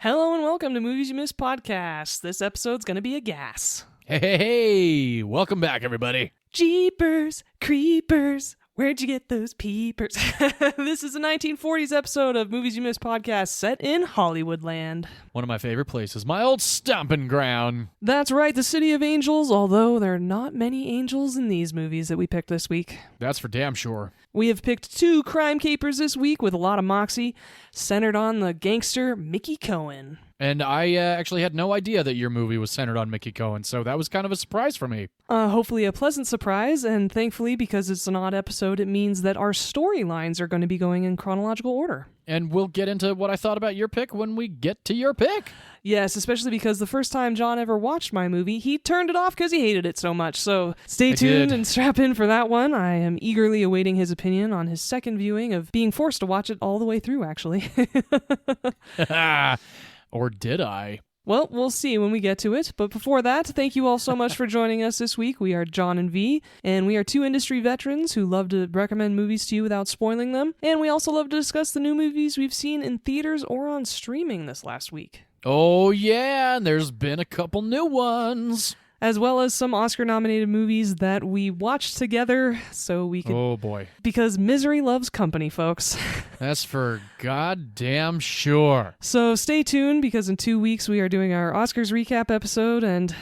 Hello and welcome to Movies You Missed podcast. This episode's gonna be a gas. Hey, welcome back, everybody. Jeepers, creepers, where'd you get those peepers? This is a 1940s episode of Movies You Missed podcast set in Hollywoodland. One of my favorite places, my old stomping ground. That's right, the City of Angels, although there are not many angels in these movies that we picked this week. That's for damn sure. We have picked two crime capers this week with a lot of moxie, centered on the gangster Mickey Cohen. And I actually had no idea that your movie was centered on Mickey Cohen, so that was kind of a surprise for me. Hopefully a pleasant surprise, and thankfully, because it's an odd episode, it means that our storylines are going to be going in chronological order. And we'll get into what I thought about your pick when we get to your pick. Yes, especially because the first time John ever watched my movie, he turned it off because he hated it so much. So stay tuned and strap in for that one. I am eagerly awaiting his opinion on his second viewing of being forced to watch it all the way through, actually. Or did I? Well, we'll see when we get to it. But before that, thank you all so much for joining us this week. We are John and Vee, and we are two industry veterans who love to recommend movies to you without spoiling them. And we also love to discuss the new movies we've seen in theaters or on streaming this last week. Oh, yeah, and there's been a couple new ones. As well as some Oscar-nominated movies that we watched together so we could... Oh, boy. Because misery loves company, folks. That's for goddamn sure. So stay tuned, because in 2 weeks we are doing our Oscars recap episode, and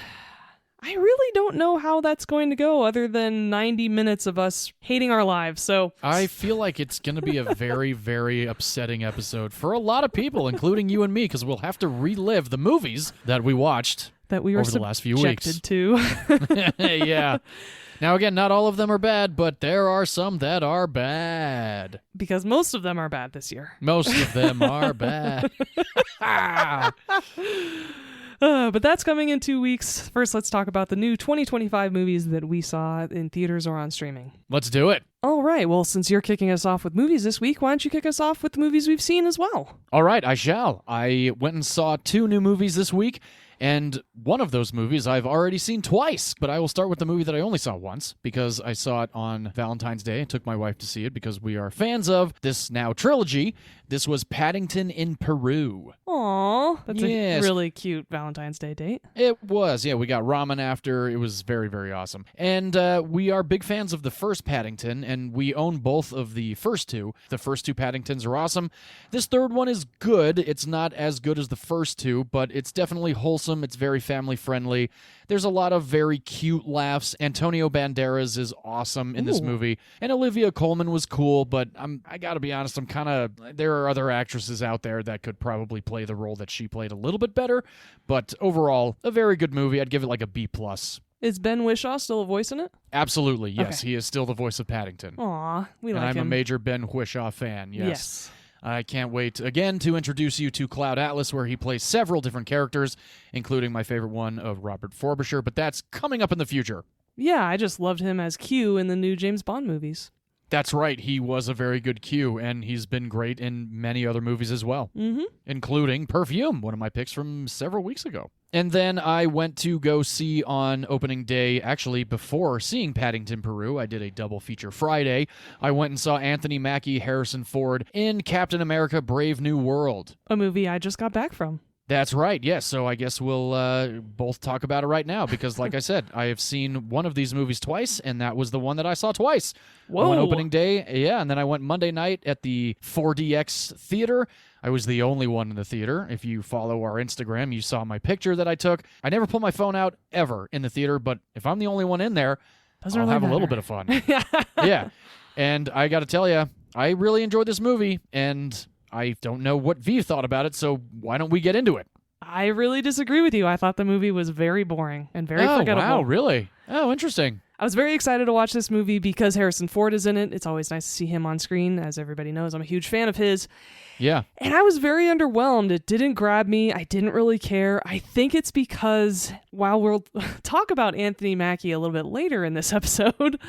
I really don't know how that's going to go other than 90 minutes of us hating our lives, so... I feel like it's going to be a very, very upsetting episode for a lot of people, including you and me, because we'll have to relive the movies that we watched that we were over the last few weeks. To. Yeah. Now, again, not all of them are bad, but there are some that are bad. Because most of them are bad this year. Most of them are bad. But that's coming in 2 weeks. First, let's talk about the new 2025 movies that we saw in theaters or on streaming. Let's do it. All right. Well, since you're kicking us off with movies this week, why don't you kick us off with the movies we've seen as well? All right, I shall. I went and saw 2 new movies this week. And one of those movies I've already seen twice, but I will start with the movie that I only saw once because I saw it on Valentine's Day and took my wife to see it because we are fans of this now trilogy. This was Paddington in Peru. Aww, that's a really cute Valentine's Day date. It was, yeah. We got ramen after. It was very, very awesome. And we are big fans of the first Paddington, and we own both of the first two. The first 2 Paddingtons are awesome. This third one is good. It's not as good as the first 2, but it's definitely wholesome. It's very family-friendly. There's a lot of very cute laughs. Antonio Banderas is awesome in this movie. And Olivia Colman was cool, but I gotta be honest, there are other actresses out there that could probably play the role that she played a little bit better. But overall, a very good movie. I'd give it like a B+. Is Ben Whishaw still a voice in it? Absolutely, yes. Okay. He is still the voice of Paddington. Aw, we like him. And I'm a major Ben Whishaw fan, yes. I can't wait, again, to introduce you to Cloud Atlas, where he plays several different characters, including my favorite one of Robert Frobisher, but that's coming up in the future. Yeah, I just loved him as Q in the new James Bond movies. That's right. He was a very good Q, and he's been great in many other movies as well, including Perfume, one of my picks from several weeks ago. And then I went to go see on opening day, actually before seeing Paddington, Peru, I did a double feature Friday. I went and saw Anthony Mackie, Harrison Ford in Captain America Brave New World. A movie I just got back from. That's right, yes. So I guess we'll both talk about it right now because, like I said, I have seen one of these movies twice, and that was the one that I saw twice. Whoa. I went opening day, yeah, and then I went Monday night at the 4DX Theater. I was the only one in the theater. If you follow our Instagram, you saw my picture that I took. I never pull my phone out ever in the theater, but if I'm the only one in there, I'll have a little bit of fun. Yeah, and I got to tell you, I really enjoyed this movie, and I don't know what Vee thought about it, so why don't we get into it? I really disagree with you. I thought the movie was very boring and very forgettable. Oh, wow, really? Oh, interesting. I was very excited to watch this movie because Harrison Ford is in it. It's always nice to see him on screen. As everybody knows, I'm a huge fan of his. Yeah. And I was very underwhelmed. It didn't grab me. I didn't really care. I think it's because, while we'll talk about Anthony Mackie a little bit later in this episode,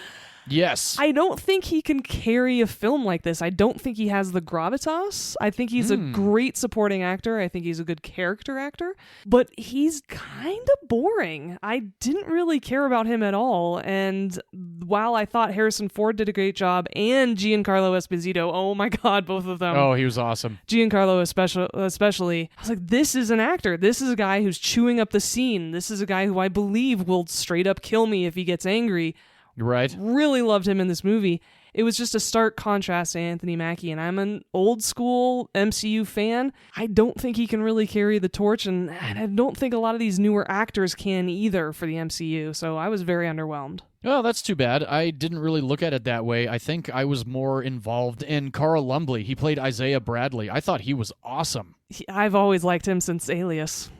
Yes. I don't think he can carry a film like this. I don't think he has the gravitas. I think he's a great supporting actor. I think he's a good character actor, but he's kind of boring. I didn't really care about him at all. And while I thought Harrison Ford did a great job and Giancarlo Esposito, oh my God, both of them. Oh, he was awesome. Giancarlo especially. I was like, this is an actor. This is a guy who's chewing up the scene. This is a guy who I believe will straight up kill me if he gets angry. Right. Really loved him in this movie. It was just a stark contrast to Anthony Mackie, and I'm an old school MCU fan. I don't think he can really carry the torch, and I don't think a lot of these newer actors can either for the MCU, so I was very underwhelmed. Oh, that's too bad. I didn't really look at it that way. I think I was more involved in Carl Lumbly. He played Isaiah Bradley. I thought he was awesome. I've always liked him since Alias.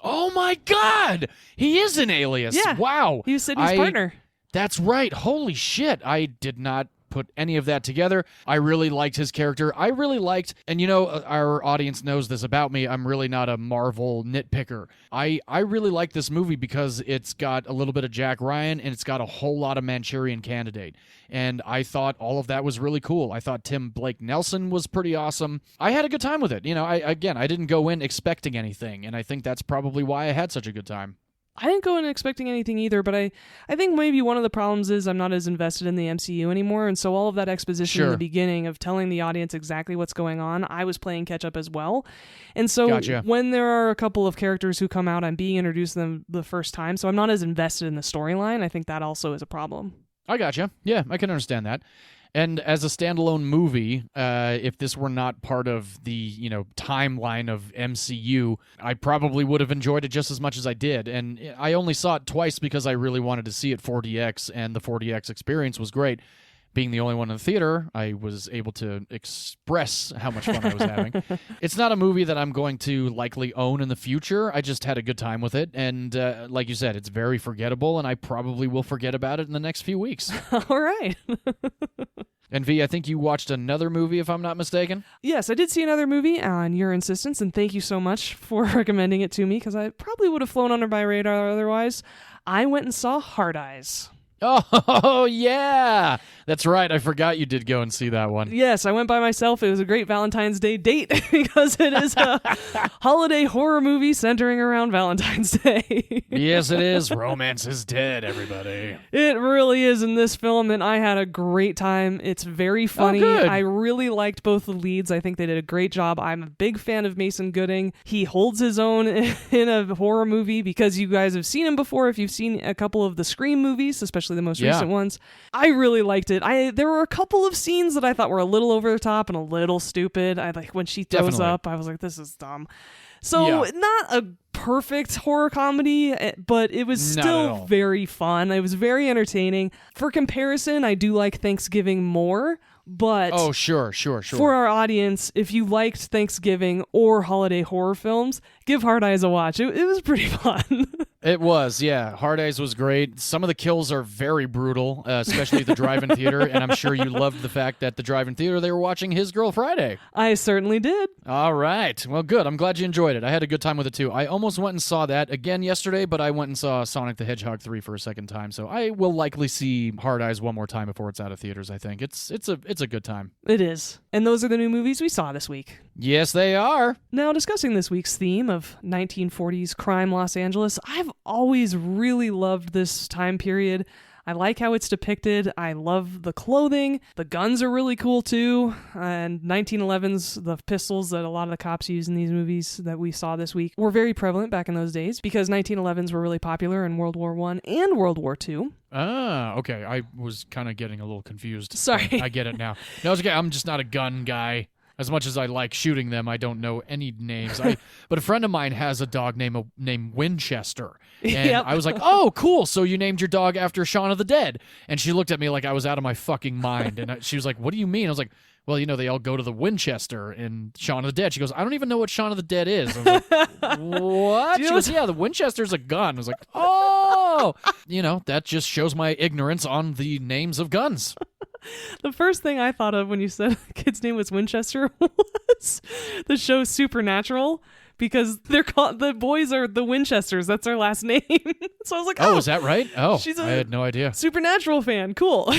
Oh my God! He is an Alias. Yeah. Wow. He was Sidney's partner. That's right. Holy shit. I did not put any of that together. I really liked his character. I really liked, and our audience knows this about me, I'm really not a Marvel nitpicker. I really like this movie because it's got a little bit of Jack Ryan and it's got a whole lot of Manchurian Candidate. And I thought all of that was really cool. I thought Tim Blake Nelson was pretty awesome. I had a good time with it. I didn't go in expecting anything, and I think that's probably why I had such a good time. I didn't go in expecting anything either, but I think maybe one of the problems is I'm not as invested in the MCU anymore, and so all of that exposition in the beginning of telling the audience exactly what's going on, I was playing catch up as well. And so when there are a couple of characters who come out, I'm being introduced to them the first time, so I'm not as invested in the storyline. I think that also is a problem. I gotcha. Yeah, I can understand that. And as a standalone movie, if this were not part of the timeline of MCU, I probably would have enjoyed it just as much as I did. And I only saw it twice because I really wanted to see it 4DX, and the 4DX experience was great. Being the only one in the theater, I was able to express how much fun I was having. It's not a movie that I'm going to likely own in the future. I just had a good time with it. And like you said, it's very forgettable, and I probably will forget about it in the next few weeks. All right. And V, I think you watched another movie, if I'm not mistaken? Yes, I did see another movie on your insistence, and thank you so much for recommending it to me, because I probably would have flown under my radar otherwise. I went and saw Hard Eyes. Oh, yeah. That's right. I forgot you did go and see that one. Yes, I went by myself. It was a great Valentine's Day date because it is a holiday horror movie centering around Valentine's Day. Yes, it is. Romance is dead, everybody. It really is in this film, and I had a great time. It's very funny. Oh, good. I really liked both the leads. I think they did a great job. I'm a big fan of Mason Gooding. He holds his own in a horror movie because you guys have seen him before. If you've seen a couple of the Scream movies, especially the most recent ones, I really liked it. There were a couple of scenes that I thought were a little over the top and a little stupid. I like when she throws up, I was like, this is dumb. So not a perfect horror comedy, but it was still very fun. It was very entertaining. For comparison, I do like Thanksgiving more. But sure. For our audience, if you liked Thanksgiving or holiday horror films, give Hard Eyes a watch. It was pretty fun. It was, yeah. Hard Eyes was great. Some of the kills are very brutal, especially at the drive-in theater, and I'm sure you loved the fact that the drive-in theater, they were watching His Girl Friday. I certainly did. All right. Well, good. I'm glad you enjoyed it. I had a good time with it, too. I almost went and saw that again yesterday, but I went and saw Sonic the Hedgehog 3 for a second time, so I will likely see Hard Eyes one more time before it's out of theaters, I think. It's a good time. It is. And those are the new movies we saw this week. Yes, they are. Now, discussing this week's theme of 1940s crime Los Angeles, I've always really loved this time period. I like how it's depicted. I love the clothing. The guns are really cool, too. And 1911s, the pistols that a lot of the cops use in these movies that we saw this week were very prevalent back in those days because 1911s were really popular in World War I and World War II. Ah, okay. I was kind of getting a little confused. Sorry. I get it now. No, it's okay. I'm just not a gun guy. As much as I like shooting them, I don't know any names. But a friend of mine has a dog named Winchester. And I was like, oh, cool. So you named your dog after Shaun of the Dead. And she looked at me like I was out of my fucking mind. And she was like, what do you mean? I was like, well, they all go to the Winchester in Shaun of the Dead. She goes, I don't even know what Shaun of the Dead is. I was like, what? She goes, yeah, the Winchester's a gun. I was like, oh. That just shows my ignorance on the names of guns. The first thing I thought of when you said the kid's name was Winchester was the show Supernatural, because they're called, the boys are the Winchesters. That's their last name. So I was like, Oh, is that right? Oh, she's I had no idea. Supernatural fan. Cool.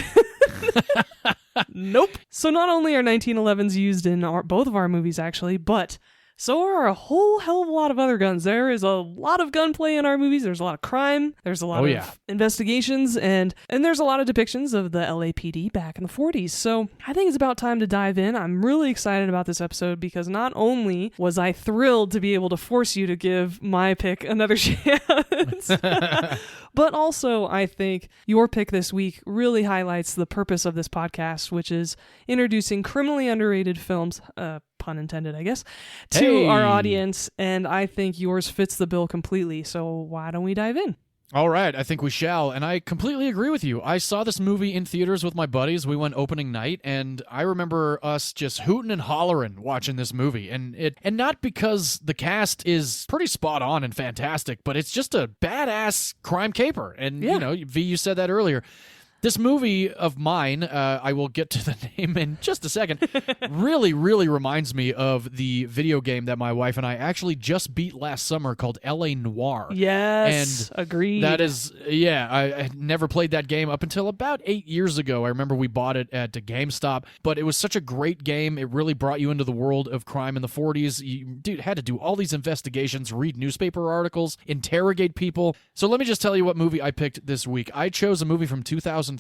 Nope. So not only are 1911s used in both of our movies, actually, but so are a whole hell of a lot of other guns. There is a lot of gunplay in our movies. There's a lot of crime. There's a lot of investigations, and there's a lot of depictions of the LAPD back in the 40s. So I think it's about time to dive in. I'm really excited about this episode because not only was I thrilled to be able to force you to give my pick another chance, but also I think your pick this week really highlights the purpose of this podcast, which is introducing criminally underrated films, pun intended, I guess, to our audience, and I think yours fits the bill completely, so why don't we dive in? All right, I think we shall, and I completely agree with you. I saw this movie in theaters with my buddies. We went opening night, and I remember us just hooting and hollering watching this movie, and not because the cast is pretty spot on and fantastic, but it's just a badass crime caper, and you know, V, you said that earlier. This movie of mine, I will get to the name in just a second, really, really reminds me of the video game that my wife and I actually just beat last summer called L.A. Noire. Yes, and agreed. That is, I had never played that game up until about 8 years ago. I remember we bought it at GameStop, but it was such a great game. It really brought you into the world of crime in the 40s. You had to do all these investigations, read newspaper articles, interrogate people. So let me just tell you what movie I picked this week. I chose a movie from 2013.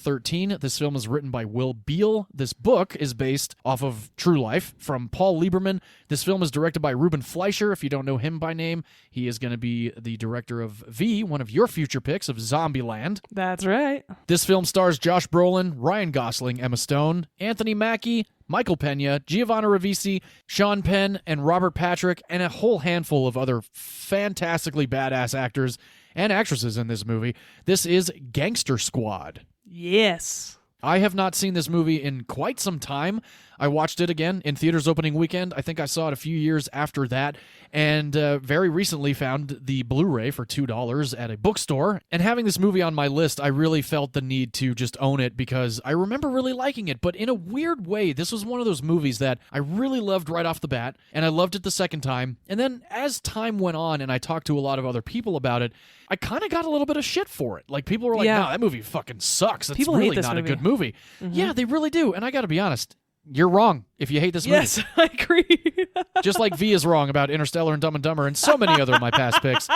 This film is written by Will Beall. This book is based off of true life from Paul Lieberman. This film is directed by Ruben Fleischer. If you don't know him by name, he is going to be the director of V, one of your future picks of Zombieland. That's right. This film stars Josh Brolin, Ryan Gosling, Emma Stone, Anthony Mackie, Michael Pena, Giovanna Ribisi, Sean Penn, and Robert Patrick, and a whole handful of other fantastically badass actors and actresses in this movie. This is Gangster Squad. Yes. I have not seen this movie in quite some time. I watched it again in theaters opening weekend. I think I saw it a few years after that, and very recently found the Blu-ray for $2 at a bookstore. And having this movie on my list, I really felt the need to just own it because I remember really liking it. But in a weird way, this was one of those movies that I really loved right off the bat, and I loved it the second time. And then as time went on and I talked to a lot of other people about it, I kind of got a little bit of shit for it. Like, people were like, no, that movie fucking sucks. It's people really not a good movie. Mm-hmm. Yeah, they really do. And I got to be honest, you're wrong if you hate this movie. Yes, I agree. Just like V is wrong about Interstellar and Dumb and Dumber and so many other of my past picks.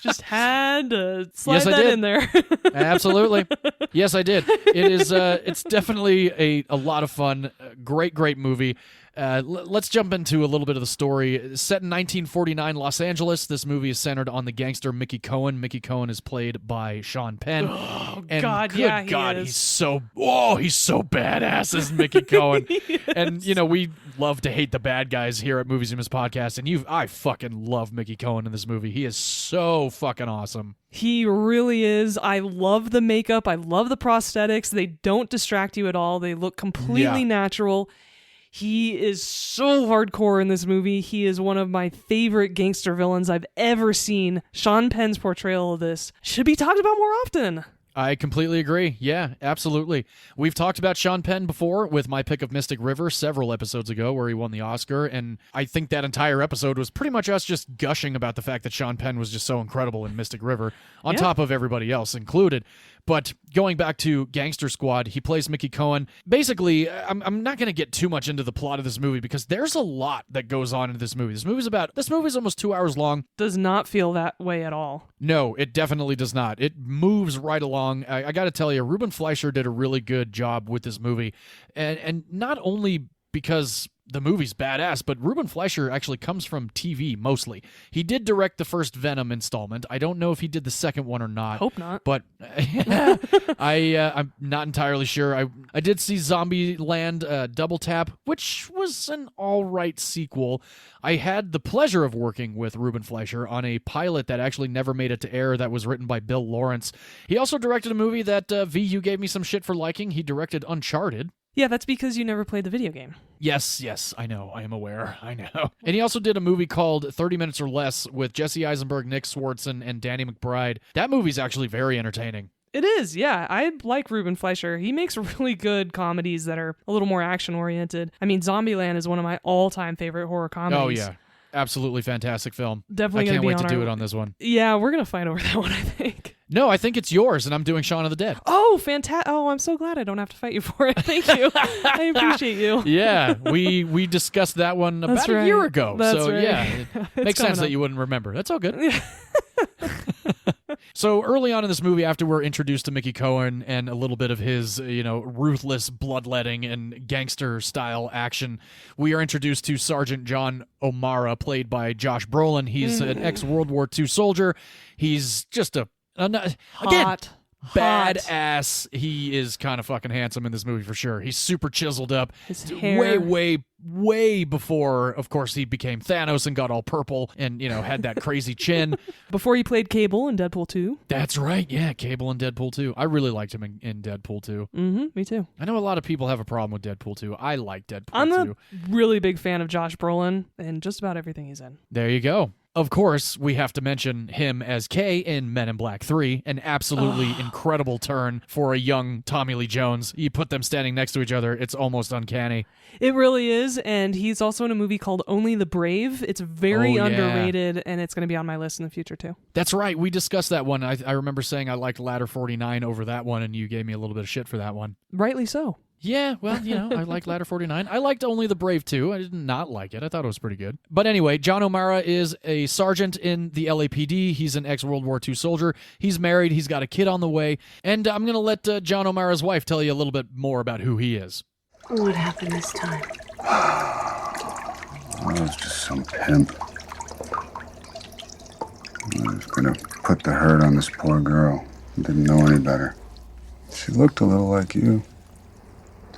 Just had to slide that in there. Absolutely. Yes, I did. It is. It's definitely a lot of fun. Great movie. Let's jump into a little bit of the story. Set in 1949 Los Angeles, this movie is centered on the gangster Mickey Cohen. Mickey Cohen is played by Sean Penn. Oh, and God, good God, he's so badass as Mickey Cohen. And, you know, we love to hate the bad guys here at Movies You Miss Podcast, and I fucking love Mickey Cohen in this movie. He is so fucking awesome. He really is. I love the makeup. I love the prosthetics. They don't distract you at all. They look completely natural. He is so hardcore in this movie. He is one of my favorite gangster villains I've ever seen. Sean Penn's portrayal of this should be talked about more often. I completely agree. Yeah, absolutely. We've talked about Sean Penn before with my pick of Mystic River several episodes ago where he won the Oscar, and I think that entire episode was pretty much us just gushing about the fact that Sean Penn was just so incredible in Mystic River, on top of everybody else included. But going back to Gangster Squad, he plays Mickey Cohen. Basically, I'm not going to get too much into the plot of this movie because there's a lot that goes on in this movie. This movie's almost 2 hours long. Does not feel that way at all. No, it definitely does not. It moves right along. I got to tell you, Ruben Fleischer did a really good job with this movie. And not only because the movie's badass, but Ruben Fleischer actually comes from TV mostly. He did direct the first Venom installment. I don't know if he did the second one or not. Hope not. But I'm not entirely sure. I did see Zombieland Double Tap, which was an all-right sequel. I had the pleasure of working with Ruben Fleischer on a pilot that actually never made it to air that was written by Bill Lawrence. He also directed a movie that V, you gave me some shit for liking. He directed Uncharted. Yeah, that's because you never played the video game. Yes, I know. I am aware. I know. And he also did a movie called 30 Minutes or Less with Jesse Eisenberg, Nick Swartzen, and Danny McBride. That movie's actually very entertaining. It is, yeah. I like Ruben Fleischer. He makes really good comedies that are a little more action-oriented. I mean, Zombieland is one of my all-time favorite horror comedies. Oh, yeah. Absolutely fantastic film. Definitely I can't gonna be wait to on do our- it on this one. Yeah, we're going to fight over that one, I think. No, I think it's yours, and I'm doing Shaun of the Dead. Oh, fantastic. Oh, I'm so glad I don't have to fight you for it. Thank you. I appreciate you. Yeah, we discussed that one about That's a year right. ago. That's so right. yeah, it makes sense coming that up. you wouldn't remember. That's all good. So early on in this movie, after we're introduced to Mickey Cohen and a little bit of his, ruthless bloodletting and gangster-style action, we are introduced to Sergeant John O'Mara, played by Josh Brolin. He's an ex-World War II soldier. He's just again, Hot. badass. He is kind of fucking handsome in this movie for sure. He's super chiseled up. His hair. Way before, of course, he became Thanos and got all purple and, had that crazy chin. Before he played Cable in Deadpool 2. That's right. Yeah, Cable in Deadpool 2. I really liked him in Deadpool 2. Mm-hmm, me too. I know a lot of people have a problem with Deadpool 2. I like Deadpool I'm 2. a really big fan of Josh Brolin and just about everything he's in. There you go. Of course, we have to mention him as Kay in Men in Black 3, an absolutely incredible turn for a young Tommy Lee Jones. You put them standing next to each other, it's almost uncanny. It really is, and he's also in a movie called Only the Brave. It's very underrated, and it's going to be on my list in the future, too. That's right. We discussed that one. I remember saying I liked Ladder 49 over that one, and you gave me a little bit of shit for that one. Rightly so. Yeah, well, I liked Ladder 49. I liked Only the Brave, too. I did not like it. I thought it was pretty good. But anyway, John O'Mara is a sergeant in the LAPD. He's an ex-World War II soldier. He's married. He's got a kid on the way. And I'm going to let John O'Mara's wife tell you a little bit more about who he is. What happened this time? It was just some pimp. He was gonna put the hurt on this poor girl. Didn't know any better. She looked a little like you.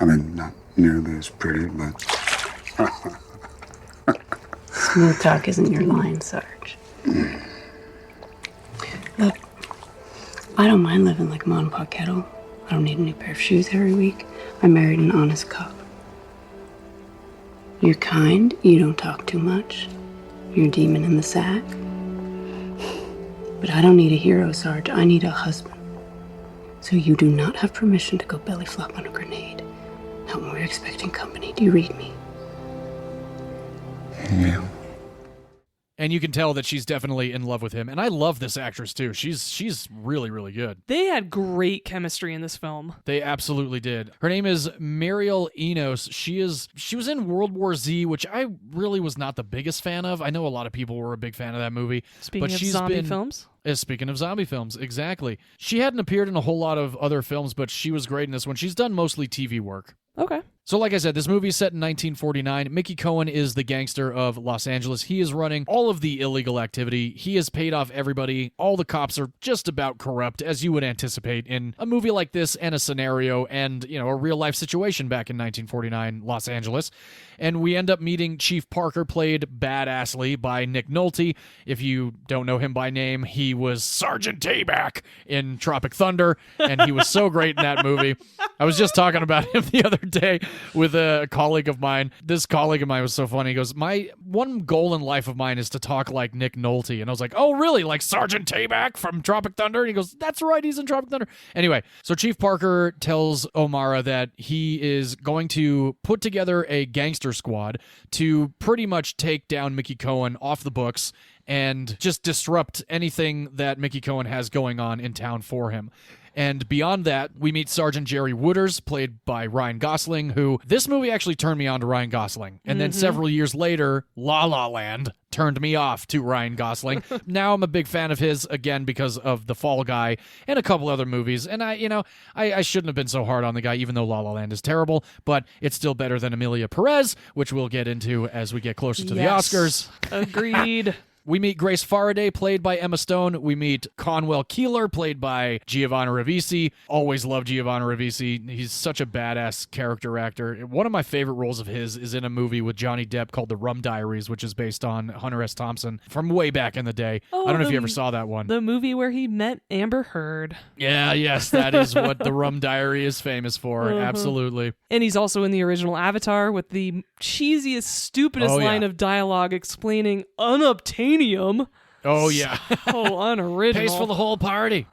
I mean, not nearly as pretty, but... Smooth talk isn't your line, Sarge. Look, I don't mind living like a mom and pop kettle. I don't need a new pair of shoes every week. I married an honest cop. You're kind, you don't talk too much. You're a demon in the sack. But I don't need a hero, Sarge. I need a husband. So you do not have permission to go belly flop on a grenade. Not when we're expecting company. Do you read me? Yeah. And you can tell that she's definitely in love with him. And I love this actress, too. She's really, really good. They had great chemistry in this film. They absolutely did. Her name is Mariel Enos. She was in World War Z, which I really was not the biggest fan of. I know a lot of people were a big fan of that movie. Speaking but of she's zombie been, films. Speaking of zombie films, exactly. She hadn't appeared in a whole lot of other films, but she was great in this one. She's done mostly TV work. Okay. So like I said, this movie is set in 1949. Mickey Cohen is the gangster of Los Angeles. He is running all of the illegal activity. He has paid off everybody. All the cops are just about corrupt, as you would anticipate in a movie like this and a scenario and, a real-life situation back in 1949 Los Angeles. And we end up meeting Chief Parker, played badassly by Nick Nolte. If you don't know him by name, he was Sergeant Tayback in Tropic Thunder, and he was so great in that movie. I was just talking about him the other day with a colleague of mine. This colleague of mine was so funny. He goes, my one goal in life of mine is to talk like Nick Nolte. And I was like, oh, really? Like Sergeant Tayback from Tropic Thunder? And he goes, that's right, he's in Tropic Thunder. Anyway, so Chief Parker tells O'Mara that he is going to put together a gangster squad to pretty much take down Mickey Cohen off the books and just disrupt anything that Mickey Cohen has going on in town for him. And beyond that, we meet Sergeant Jerry Wooters, played by Ryan Gosling, who this movie actually turned me on to Ryan Gosling. And then several years later, La La Land turned me off to Ryan Gosling. Now I'm a big fan of his, again, because of The Fall Guy and a couple other movies. And I shouldn't have been so hard on the guy, even though La La Land is terrible, but it's still better than Emilia Perez, which we'll get into as we get closer to the Oscars. Agreed. We meet Grace Faraday, played by Emma Stone. We meet Conwell Keeler, played by Giovanni Ribisi. Always loved Giovanni Ribisi. He's such a badass character actor. One of my favorite roles of his is in a movie with Johnny Depp called The Rum Diaries, which is based on Hunter S. Thompson from way back in the day. Oh, I don't know if you ever saw that one. The movie where he met Amber Heard. Yes, that is what The Rum Diary is famous for. Absolutely. And he's also in the original Avatar with the cheesiest, stupidest line of dialogue explaining unobtainium. Oh, yeah. So unoriginal. Pays for the whole party.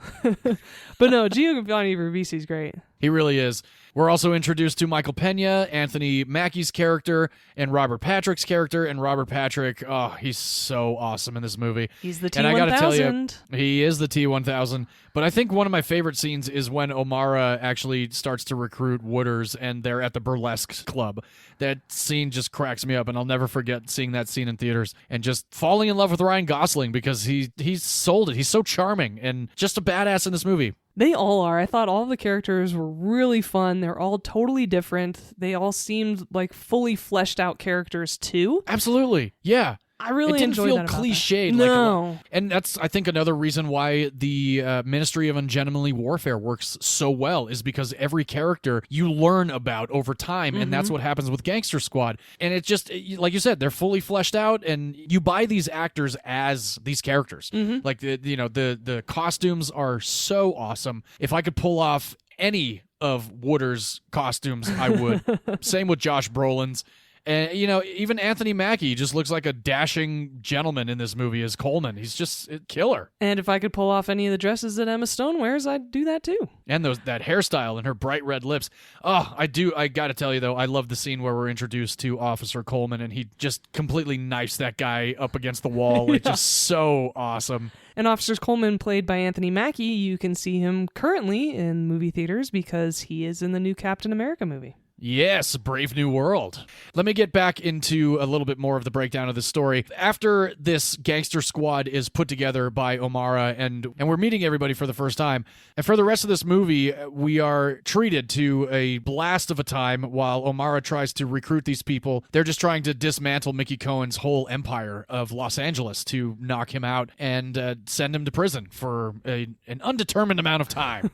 But no, Giovanni Ribisi's great. He really is. We're also introduced to Michael Pena, Anthony Mackie's character, and Robert Patrick's character. And Robert Patrick, oh, he's so awesome in this movie. He's the T-1000. And I gotta tell you, he is the T-1000. But I think one of my favorite scenes is when O'Mara actually starts to recruit Wooders, and they're at the burlesque club. That scene just cracks me up, and I'll never forget seeing that scene in theaters and just falling in love with Ryan Gosling because he's sold it. He's so charming and just a badass in this movie. They all are. I thought all the characters were really fun. They're all totally different. They all seemed like fully fleshed out characters too. Absolutely. Yeah. I really enjoyed that. It didn't feel cliched. No. And that's, I think, another reason why the Ministry of Ungentlemanly Warfare works so well is because every character you learn about over time, and that's what happens with Gangster Squad. And it just, like you said, they're fully fleshed out, and you buy these actors as these characters. Like, the costumes are so awesome. If I could pull off any of Wooders' costumes, I would. Same with Josh Brolin's. And, even Anthony Mackie just looks like a dashing gentleman in this movie as Coleman. He's just a killer. And if I could pull off any of the dresses that Emma Stone wears, I'd do that too. And that hairstyle and her bright red lips. Oh, I got to tell you, though, I love the scene where we're introduced to Officer Coleman, and he just completely knifes that guy up against the wall. It's just so awesome. And Officer Coleman, played by Anthony Mackie, you can see him currently in movie theaters because he is in the new Captain America movie. Yes, Brave New World. Let me get back into a little bit more of the breakdown of the story. After this Gangster Squad is put together by O'Mara, and we're meeting everybody for the first time, and for the rest of this movie, we are treated to a blast of a time while O'Mara tries to recruit these people. They're just trying to dismantle Mickey Cohen's whole empire of Los Angeles to knock him out and send him to prison for an undetermined amount of time.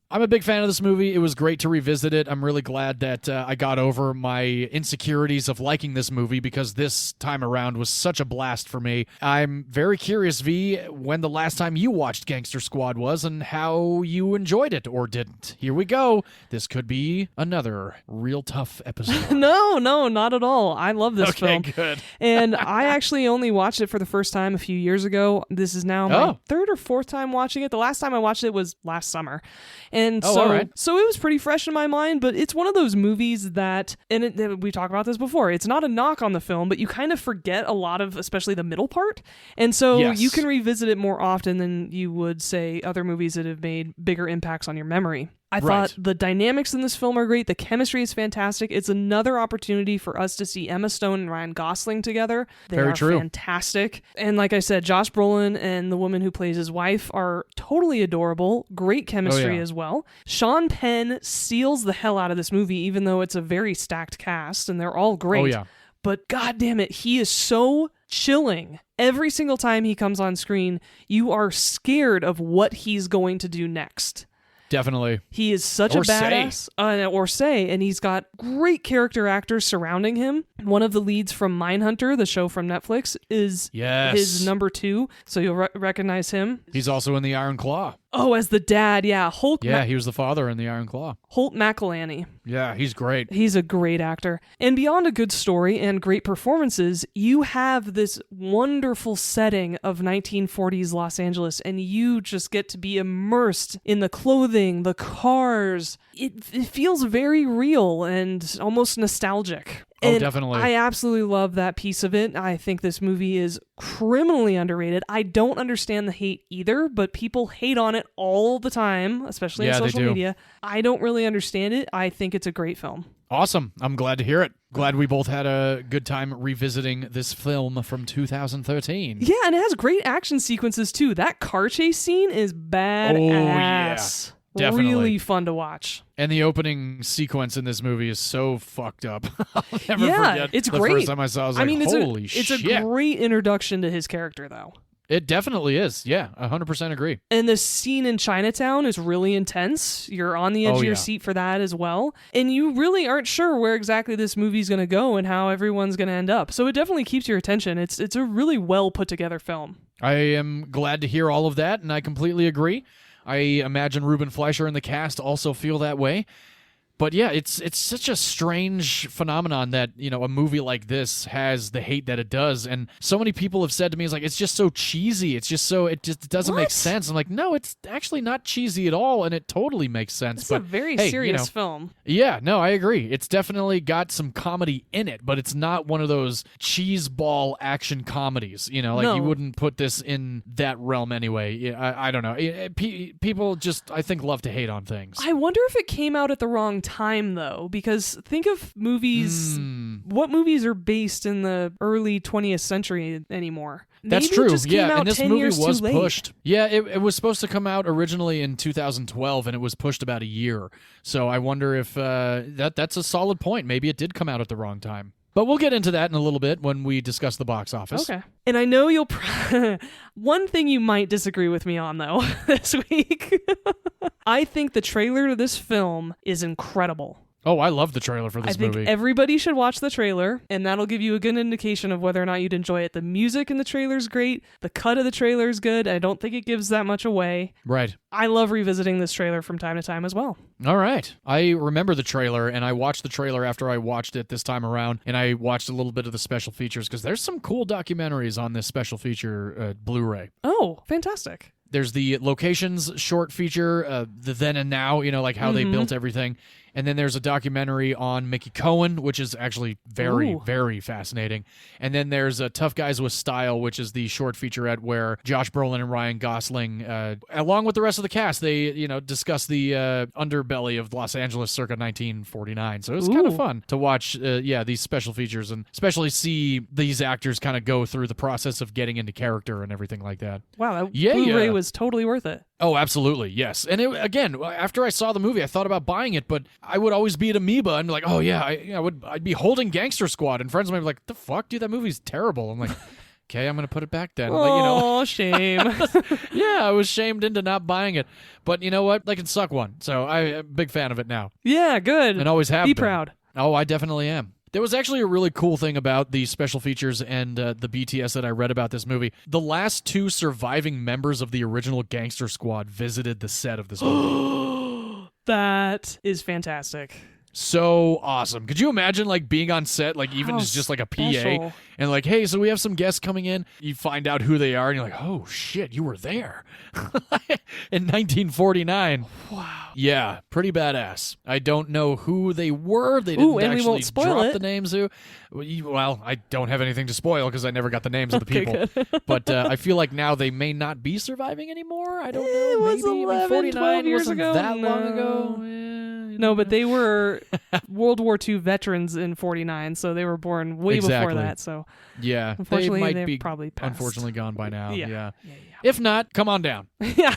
I'm a big fan of this movie. It was great to revisit it. I'm really glad that I got over my insecurities of liking this movie because this time around was such a blast for me. I'm very curious, V, when the last time you watched Gangster Squad was and how you enjoyed it or didn't. Here we go. This could be another real tough episode. No, not at all. I love this film. Okay, good. And I actually only watched it for the first time a few years ago. This is now my third or fourth time watching it. The last time I watched it was last summer. And so it was pretty fresh in my mind, but it's one of those movies that, and we talked about this before, it's not a knock on the film, but you kind of forget a lot of, especially the middle part. And so you can revisit it more often than you would, say, other movies that have made bigger impacts on your memory. I thought the dynamics in this film are great. The chemistry is fantastic. It's another opportunity for us to see Emma Stone and Ryan Gosling together. They are fantastic. And like I said, Josh Brolin and the woman who plays his wife are totally adorable. Great chemistry as well. Sean Penn steals the hell out of this movie, even though it's a very stacked cast and they're all great. But God damn it, he is so chilling. Every single time he comes on screen, you are scared of what he's going to do next. Definitely. He is such a badass. And he's got great character actors surrounding him. One of the leads from Mindhunter, the show from Netflix, is his number 2, so you'll recognize him. He's also in The Iron Claw. Oh, as the dad, yeah. He was the father in The Iron Claw. Holt McElhenney. Yeah, he's great. He's a great actor. And beyond a good story and great performances, you have this wonderful setting of 1940s Los Angeles, and you just get to be immersed in the clothing, the cars. It feels very real and almost nostalgic. And definitely. I absolutely love that piece of it. I think this movie is criminally underrated. I don't understand the hate either, but people hate on it all the time, especially on social media. I don't really understand it. I think it's a great film. Awesome. I'm glad to hear it. Glad we both had a good time revisiting this film from 2013. Yeah, and it has great action sequences too. That car chase scene is badass. Oh, yeah. Definitely. Really fun to watch. And the opening sequence in this movie is so fucked up. I'll never forget it's the great. first time I saw it. I was like, holy shit. It's a great introduction to his character, though. It definitely is. Yeah, 100% agree. And the scene in Chinatown is really intense. You're on the edge of your seat for that as well. And you really aren't sure where exactly this movie's going to go and how everyone's going to end up. So it definitely keeps your attention. It's a really well put together film. I am glad to hear all of that, and I completely agree. I imagine Ruben Fleischer and the cast also feel that way. But yeah, it's such a strange phenomenon that, a movie like this has the hate that it does. And so many people have said to me, it's like, it's just so cheesy. It just doesn't make sense. I'm like, no, it's actually not cheesy at all. And it totally makes sense. It's a very serious film. Yeah, no, I agree. It's definitely got some comedy in it, but it's not one of those cheeseball action comedies. No. You wouldn't put this in that realm anyway. I don't know. People just, I think, love to hate on things. I wonder if it came out at the wrong time, though, because think of movies. What movies are based in the early 20th century anymore? That's Maybe true. It just came out and this 10 movie years was too late. pushed. Yeah, it was supposed to come out originally in 2012, and it was pushed about a year. So I wonder if that's a solid point. Maybe it did come out at the wrong time. But we'll get into that in a little bit when we discuss the box office. Okay. And I know you'll... One thing you might disagree with me on, though, this week. I think the trailer to this film is incredible. Oh, I love the trailer for this movie. I think everybody should watch the trailer, and that'll give you a good indication of whether or not you'd enjoy it. The music in the trailer is great. The cut of the trailer is good. I don't think it gives that much away. Right. I love revisiting this trailer from time to time as well. All right. I remember the trailer, and I watched the trailer after I watched it this time around, and I watched a little bit of the special features, because there's some cool documentaries on this special feature Blu-ray. Oh, fantastic. There's the locations short feature, the then and now, like how they built everything. And then there's a documentary on Mickey Cohen, which is actually very, very fascinating. And then there's Tough Guys with Style, which is the short featurette where Josh Brolin and Ryan Gosling, along with the rest of the cast, they discuss the underbelly of Los Angeles circa 1949. So it was kind of fun to watch, these special features and especially see these actors kind of go through the process of getting into character and everything like that. Wow, that Blu-ray was totally worth it. Oh, absolutely, yes. And again, after I saw the movie, I thought about buying it, but I would always be at Amoeba and be like, oh yeah, I'd be holding Gangster Squad, and friends of mine would be like, the fuck, dude, that movie's terrible. I'm like, okay, I'm gonna put it back then. Oh, shame. Yeah, I was shamed into not buying it, but you know what? They can suck one. So I'm a big fan of it now. Yeah, good. And always have Be been. proud. Oh, I definitely am. There was actually a really cool thing about the special features and the BTS that I read about this movie. The last two surviving members of the original Gangster Squad visited the set of this movie. That is fantastic. So awesome. Could you imagine being on set, even as just a PA, and hey, so we have some guests coming in. You find out who they are, and you're like, oh shit, you were there in 1949. Wow. Yeah, pretty badass. I don't know who they were. They didn't and actually we won't spoil drop it. the names. Well, I don't have anything to spoil because I never got the names of the people. But I feel like now they may not be surviving anymore. I don't know. It was Maybe 11, 12 years wasn't ago. that long No. ago. No, but they were World War II veterans in 49, so they were born way Exactly. before that. So Yeah, unfortunately, they might they're be probably passed. unfortunately gone by now. Yeah. If not, come on down. Yeah.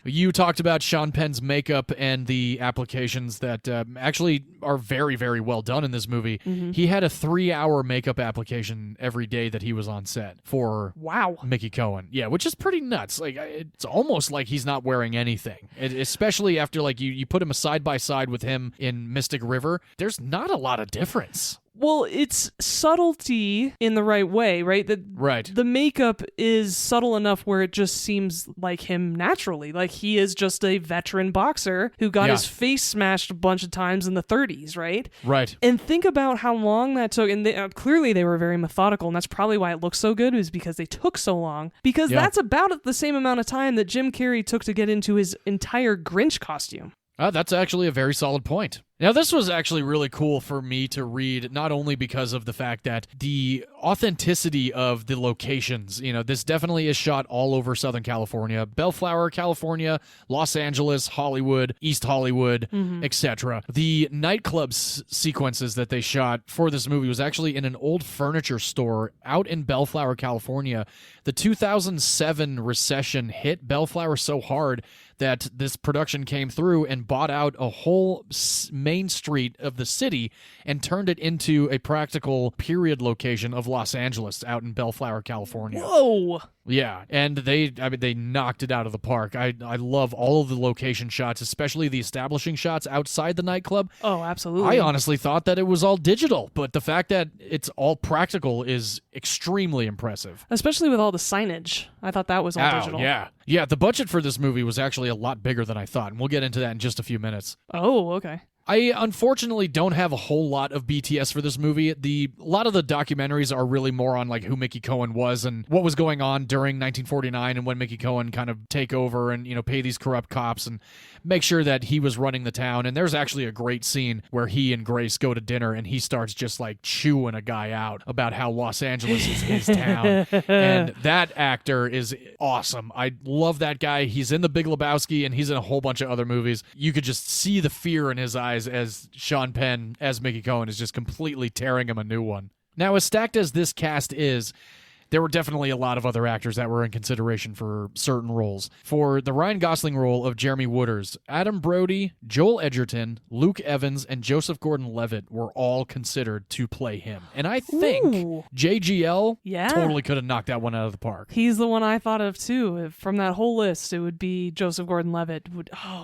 You talked about Sean Penn's makeup and the applications that actually are very, very well done in this movie. Mm-hmm. He had a 3-hour makeup application every day that he was on set for Wow. Mickey Cohen. Yeah, which is pretty nuts. It's almost like he's not wearing anything, especially after you put him side by side with him in Mystic River. There's not a lot of difference. Well, it's subtlety in the right way, right? Right. The makeup is subtle enough where it just seems like him naturally. Like he is just a veteran boxer who got his face smashed a bunch of times in the 30s, right? Right. And think about how long that took. And clearly they were very methodical, and that's probably why it looks so good, is because they took so long. Because that's about the same amount of time that Jim Carrey took to get into his entire Grinch costume. That's actually a very solid point. Now, this was actually really cool for me to read, not only because of the fact that the authenticity of the locations, this definitely is shot all over Southern California, Bellflower, California, Los Angeles, Hollywood, East Hollywood, etc. The nightclub sequences that they shot for this movie was actually in an old furniture store out in Bellflower, California. The 2007 recession hit Bellflower so hard that this production came through and bought out a whole main street of the city and turned it into a practical period location of Los Angeles out in Bellflower, California. Whoa! Yeah, and they knocked it out of the park. I love all of the location shots, especially the establishing shots outside the nightclub. Oh, absolutely. I honestly thought that it was all digital, but the fact that it's all practical is extremely impressive. Especially with all the signage. I thought that was all digital. Yeah. Yeah, the budget for this movie was actually a lot bigger than I thought, and we'll get into that in just a few minutes. Oh, okay. I unfortunately don't have a whole lot of BTS for this movie. A lot of the documentaries are really more on like who Mickey Cohen was and what was going on during 1949 and when Mickey Cohen kind of take over and, pay these corrupt cops and make sure that he was running the town. And there's actually a great scene where he and Grace go to dinner and he starts just like chewing a guy out about how Los Angeles is his town. And that actor is awesome. I love that guy. He's in The Big Lebowski and he's in a whole bunch of other movies. You could just see the fear in his eyes as Sean Penn, as Mickey Cohen, is just completely tearing him a new one. Now, as stacked as this cast is, there were definitely a lot of other actors that were in consideration for certain roles. For the Ryan Gosling role of Jeremy Wooders, Adam Brody, Joel Edgerton, Luke Evans, and Joseph Gordon-Levitt were all considered to play him. And I think JGL totally could have knocked that one out of the park. He's the one I thought of, too. From that whole list, it would be Joseph Gordon-Levitt.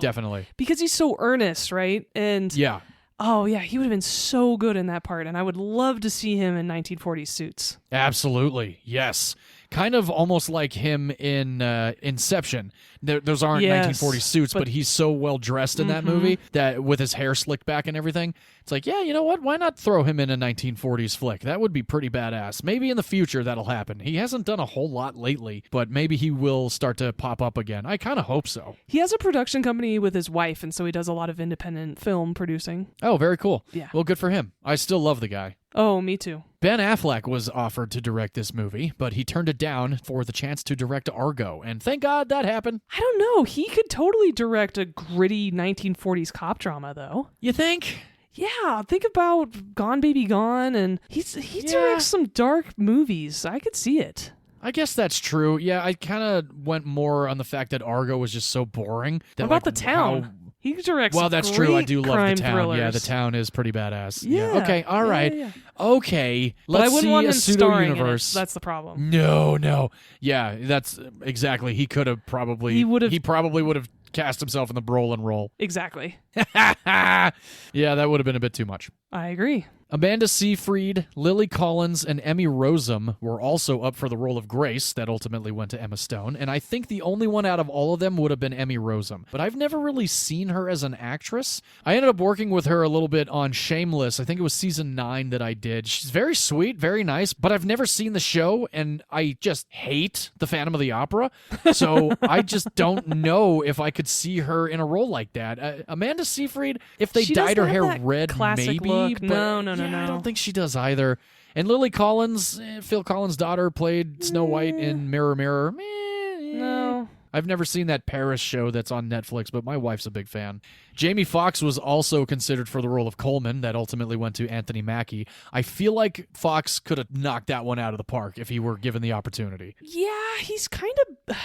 Definitely. Because he's so earnest, right? And yeah. Oh, yeah, he would have been so good in that part, and I would love to see him in 1940s suits. Absolutely, yes. Kind of almost like him in Inception. Those aren't 1940s suits, but he's so well dressed in that movie that with his hair slicked back and everything. It's like, yeah, you know what? Why not throw him in a 1940s flick? That would be pretty badass. Maybe in the future that'll happen. He hasn't done a whole lot lately, but maybe he will start to pop up again. I kind of hope so. He has a production company with his wife, and so he does a lot of independent film producing. Oh, very cool. Yeah. Well, good for him. I still love the guy. Oh, me too. Ben Affleck was offered to direct this movie, but he turned it down for the chance to direct Argo, and thank God that happened. I don't know. He could totally direct a gritty 1940s cop drama, though. You think? Yeah, think about Gone Baby Gone, and he directs some dark movies. I could see it. I guess that's true. Yeah, I kind of went more on the fact that Argo was just so boring. What about The Town? He directs that's true. I do love The Town. Thrillers. Yeah, The Town is pretty badass. Yeah. Okay, all right. Yeah. Okay, but let's I wouldn't see want a him starring in pseudo-universe. it. That's the problem. No. Yeah, that's exactly. He could have probably... He probably would have cast himself in the Brolin role. Exactly. Yeah, that would have been a bit too much. I agree. Amanda Seyfried, Lily Collins, and Emmy Rossum were also up for the role of Grace that ultimately went to Emma Stone, and I think the only one out of all of them would have been Emmy Rossum. But I've never really seen her as an actress. I ended up working with her a little bit on Shameless. I think it was season 9 that I did. She's very sweet, very nice, but I've never seen the show, and I just hate The Phantom of the Opera, so I just don't know if I could see her in a role like that. Amanda Seyfried, if they dyed her hair red, maybe. Look. But No. I don't think she does either. And Lily Collins, Phil Collins' daughter, played Snow White in Mirror Mirror. No. I've never seen that Paris show that's on Netflix, but my wife's a big fan. Jamie Foxx was also considered for the role of Coleman that ultimately went to Anthony Mackie. I feel like Foxx could have knocked that one out of the park if he were given the opportunity. Yeah, he's kind of...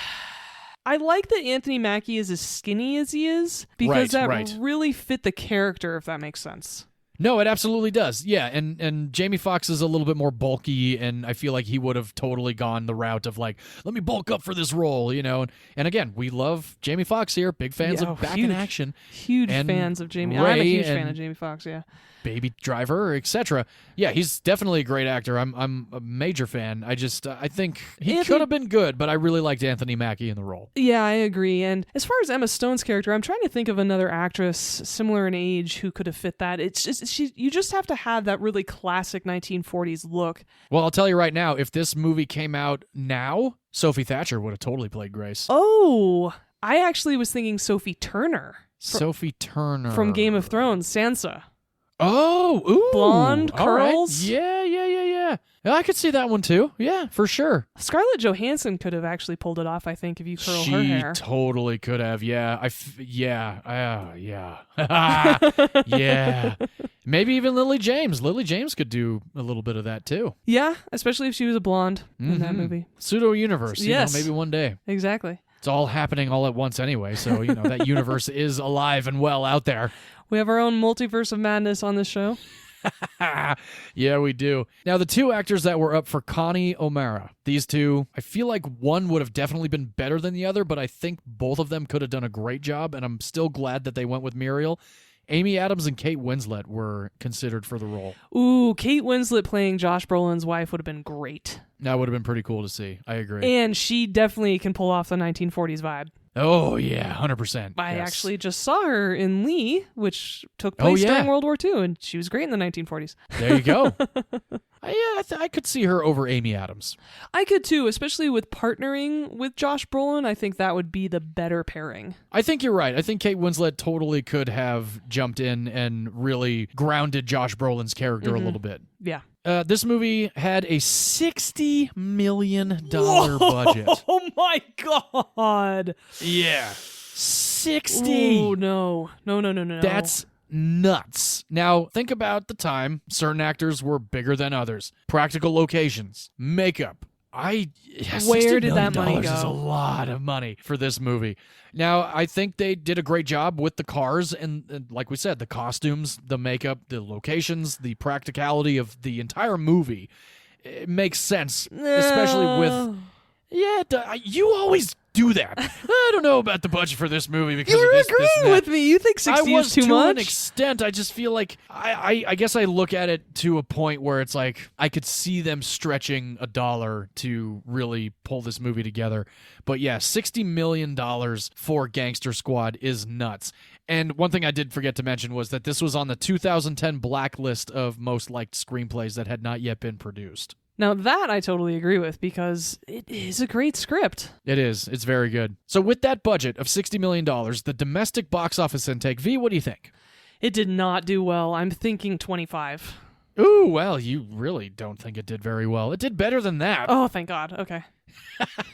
I like that Anthony Mackie is as skinny as he is because that really fit the character, if that makes sense. No, it absolutely does. Yeah, and Jamie Foxx is a little bit more bulky, and I feel like he would have totally gone the route of like, let me bulk up for this role, you know. And again, we love Jamie Foxx here. Big fans of Back in Action. Huge fans of Jamie. I'm a huge fan of Jamie Foxx, yeah. Baby Driver, etc. Yeah, he's definitely a great actor. I'm a major fan. I think he could have been good, but I really liked Anthony Mackie in the role. Yeah, I agree. And as far as Emma Stone's character, I'm trying to think of another actress similar in age who could have fit that. It's just you just have to have that really classic 1940s look. Well, I'll tell you right now, if this movie came out now, Sophie Thatcher would have totally played Grace. Oh, I actually was thinking Sophie Turner. Sophie Turner from Game of Thrones, Sansa. Oh, ooh. Blonde curls. Right. Yeah. I could see that one too. Yeah, for sure. Scarlett Johansson could have actually pulled it off, I think, if you curl her hair. She totally could have. Yeah. Yeah. Yeah. Maybe even Lily James. Lily James could do a little bit of that too. Yeah, especially if she was a blonde in that movie. Pseudo-universe. Yes. Maybe one day. Exactly. It's all happening all at once anyway, so, that universe is alive and well out there. We have our own multiverse of madness on this show. Yeah, we do. Now, the two actors that were up for Connie O'Mara, these two, I feel like one would have definitely been better than the other, but I think both of them could have done a great job, and I'm still glad that they went with Muriel. Amy Adams and Kate Winslet were considered for the role. Ooh, Kate Winslet playing Josh Brolin's wife would have been great. That would have been pretty cool to see. I agree. And she definitely can pull off the 1940s vibe. Oh, yeah, 100%. I yes. actually just saw her in Lee, which took place during World War II, and she was great in the 1940s. There you go. I could see her over Amy Adams. I could too, especially with partnering with Josh Brolin. I think that would be the better pairing. I think you're right. I think Kate Winslet totally could have jumped in and really grounded Josh Brolin's character a little bit. Yeah. This movie had a $60 million Whoa! budget. Oh my God. Yeah. 60. Oh, no. No. That's nuts. Now, think about the time. Certain actors were bigger than others. Practical locations, makeup. Where did that money go? Is a lot of money for this movie. Now, I think they did a great job with the cars and like we said, the costumes, the makeup, the locations, the practicality of the entire movie. It makes sense, especially with... Yeah, you always do that. I don't know about the budget for this movie because You're of this, agreeing this, and with me. You think 60 is too much? To an extent. I just feel like I guess I look at it to a point where it's like I could see them stretching $1 to really pull this movie together. But yeah, $60 million for Gangster Squad is nuts. And one thing I did forget to mention was that this was on the 2010 blacklist of most liked screenplays that had not yet been produced. Now that I totally agree with because it is a great script. It is. It's very good. So with that budget of $60 million, the domestic box office intake, V, what do you think? It did not do well. I'm thinking 25. Ooh, well, you really don't think it did very well. It did better than that. Oh, thank God. Okay.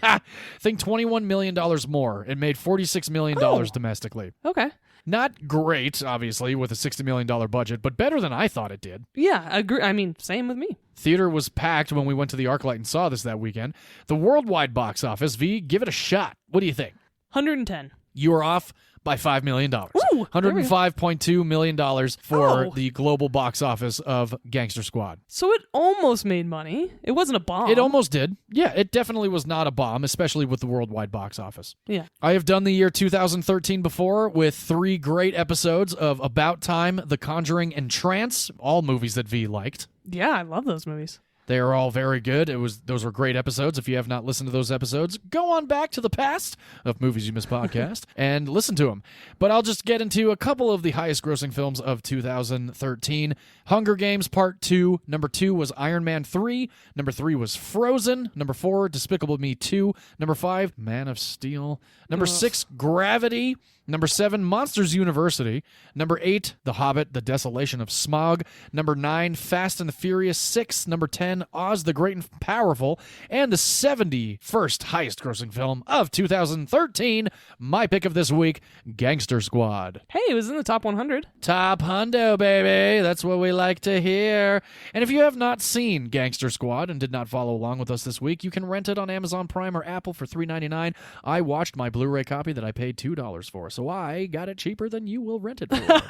I think $21 million more. It made $46 million domestically. Okay. Not great, obviously, with a $60 million budget, but better than I thought it did. Yeah, agree. I mean, same with me. Theater was packed when we went to the ArcLight and saw this that weekend. The worldwide box office, V, give it a shot. What do you think? 110. You are off by $5 million. Ooh, $105.2 million for the global box office of Gangster Squad. So it almost made money. It wasn't a bomb. It almost did. Yeah, it definitely was not a bomb, especially with the worldwide box office. Yeah. I have done the year 2013 before with 3 great episodes of About Time, The Conjuring, and Trance, all movies that V liked. Yeah, I love those movies. They are all very good. Those were great episodes. If you have not listened to those episodes, go on back to the past of Movies You Missed podcast and listen to them. But I'll just get into a couple of the highest grossing films of 2013. Hunger Games Part 2. Number 2 was Iron Man 3. Number 3 was Frozen. Number 4, Despicable Me 2. Number 5, Man of Steel. Number 6, Gravity. Number 7, Monsters University. Number 8, The Hobbit, The Desolation of Smaug. Number 9, Fast and the Furious 6. Number 10, Oz the Great and Powerful. And the 71st highest grossing film of 2013, my pick of this week, Gangster Squad. Hey, it was in the top 100. Top hundo, baby. That's what we like to hear. And if you have not seen Gangster Squad and did not follow along with us this week, you can rent it on Amazon Prime or Apple for $3.99. I watched my Blu-ray copy that I paid $2 for. So I got it cheaper than you will rent it for.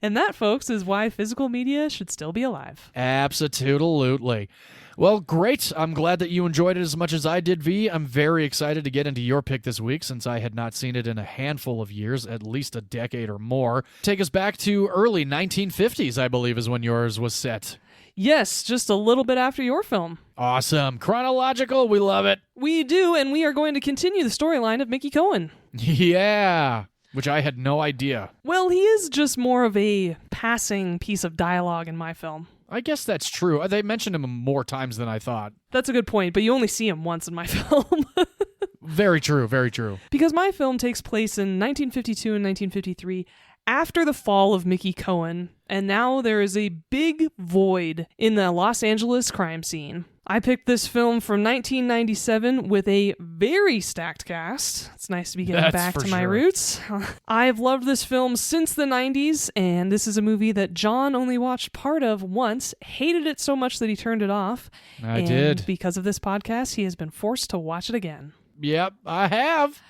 And that, folks, is why physical media should still be alive. Absolutely. Well, great. I'm glad that you enjoyed it as much as I did, V. I'm very excited to get into your pick this week since I had not seen it in a handful of years, at least a decade or more. Take us back to early 1950s, I believe, is when yours was set. Yes, just a little bit after your film. Awesome. Chronological. We love it. We do, and we are going to continue the storyline of Mickey Cohen. Yeah, which I had no idea. Well, he is just more of a passing piece of dialogue in my film. I guess that's true. They mentioned him more times than I thought. That's a good point, but you only see him once in my film. Very true, very true. Because my film takes place in 1952 and 1953, after the fall of Mickey Cohen, and now there is a big void in the Los Angeles crime scene. I picked this film from 1997 with a very stacked cast. It's nice to be getting back to my roots. I've loved this film since the 90s, and this is a movie that John only watched part of once, hated it so much that he turned it off. I did. Because of this podcast, he has been forced to watch it again. Yep, I have.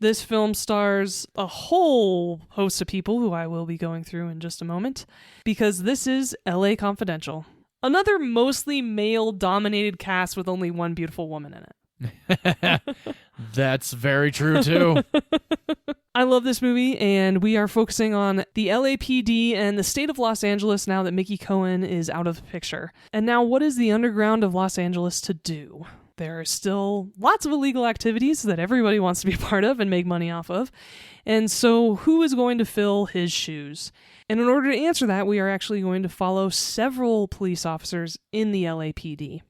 This film stars a whole host of people who I will be going through in just a moment, because this is LA Confidential. Another mostly male-dominated cast with only one beautiful woman in it. That's very true, too. I love this movie, and we are focusing on the LAPD and the state of Los Angeles now that Mickey Cohen is out of the picture. And now, what is the underground of Los Angeles to do? There are still lots of illegal activities that everybody wants to be a part of and make money off of. And so, who is going to fill his shoes? And in order to answer that, we are actually going to follow several police officers in the LAPD.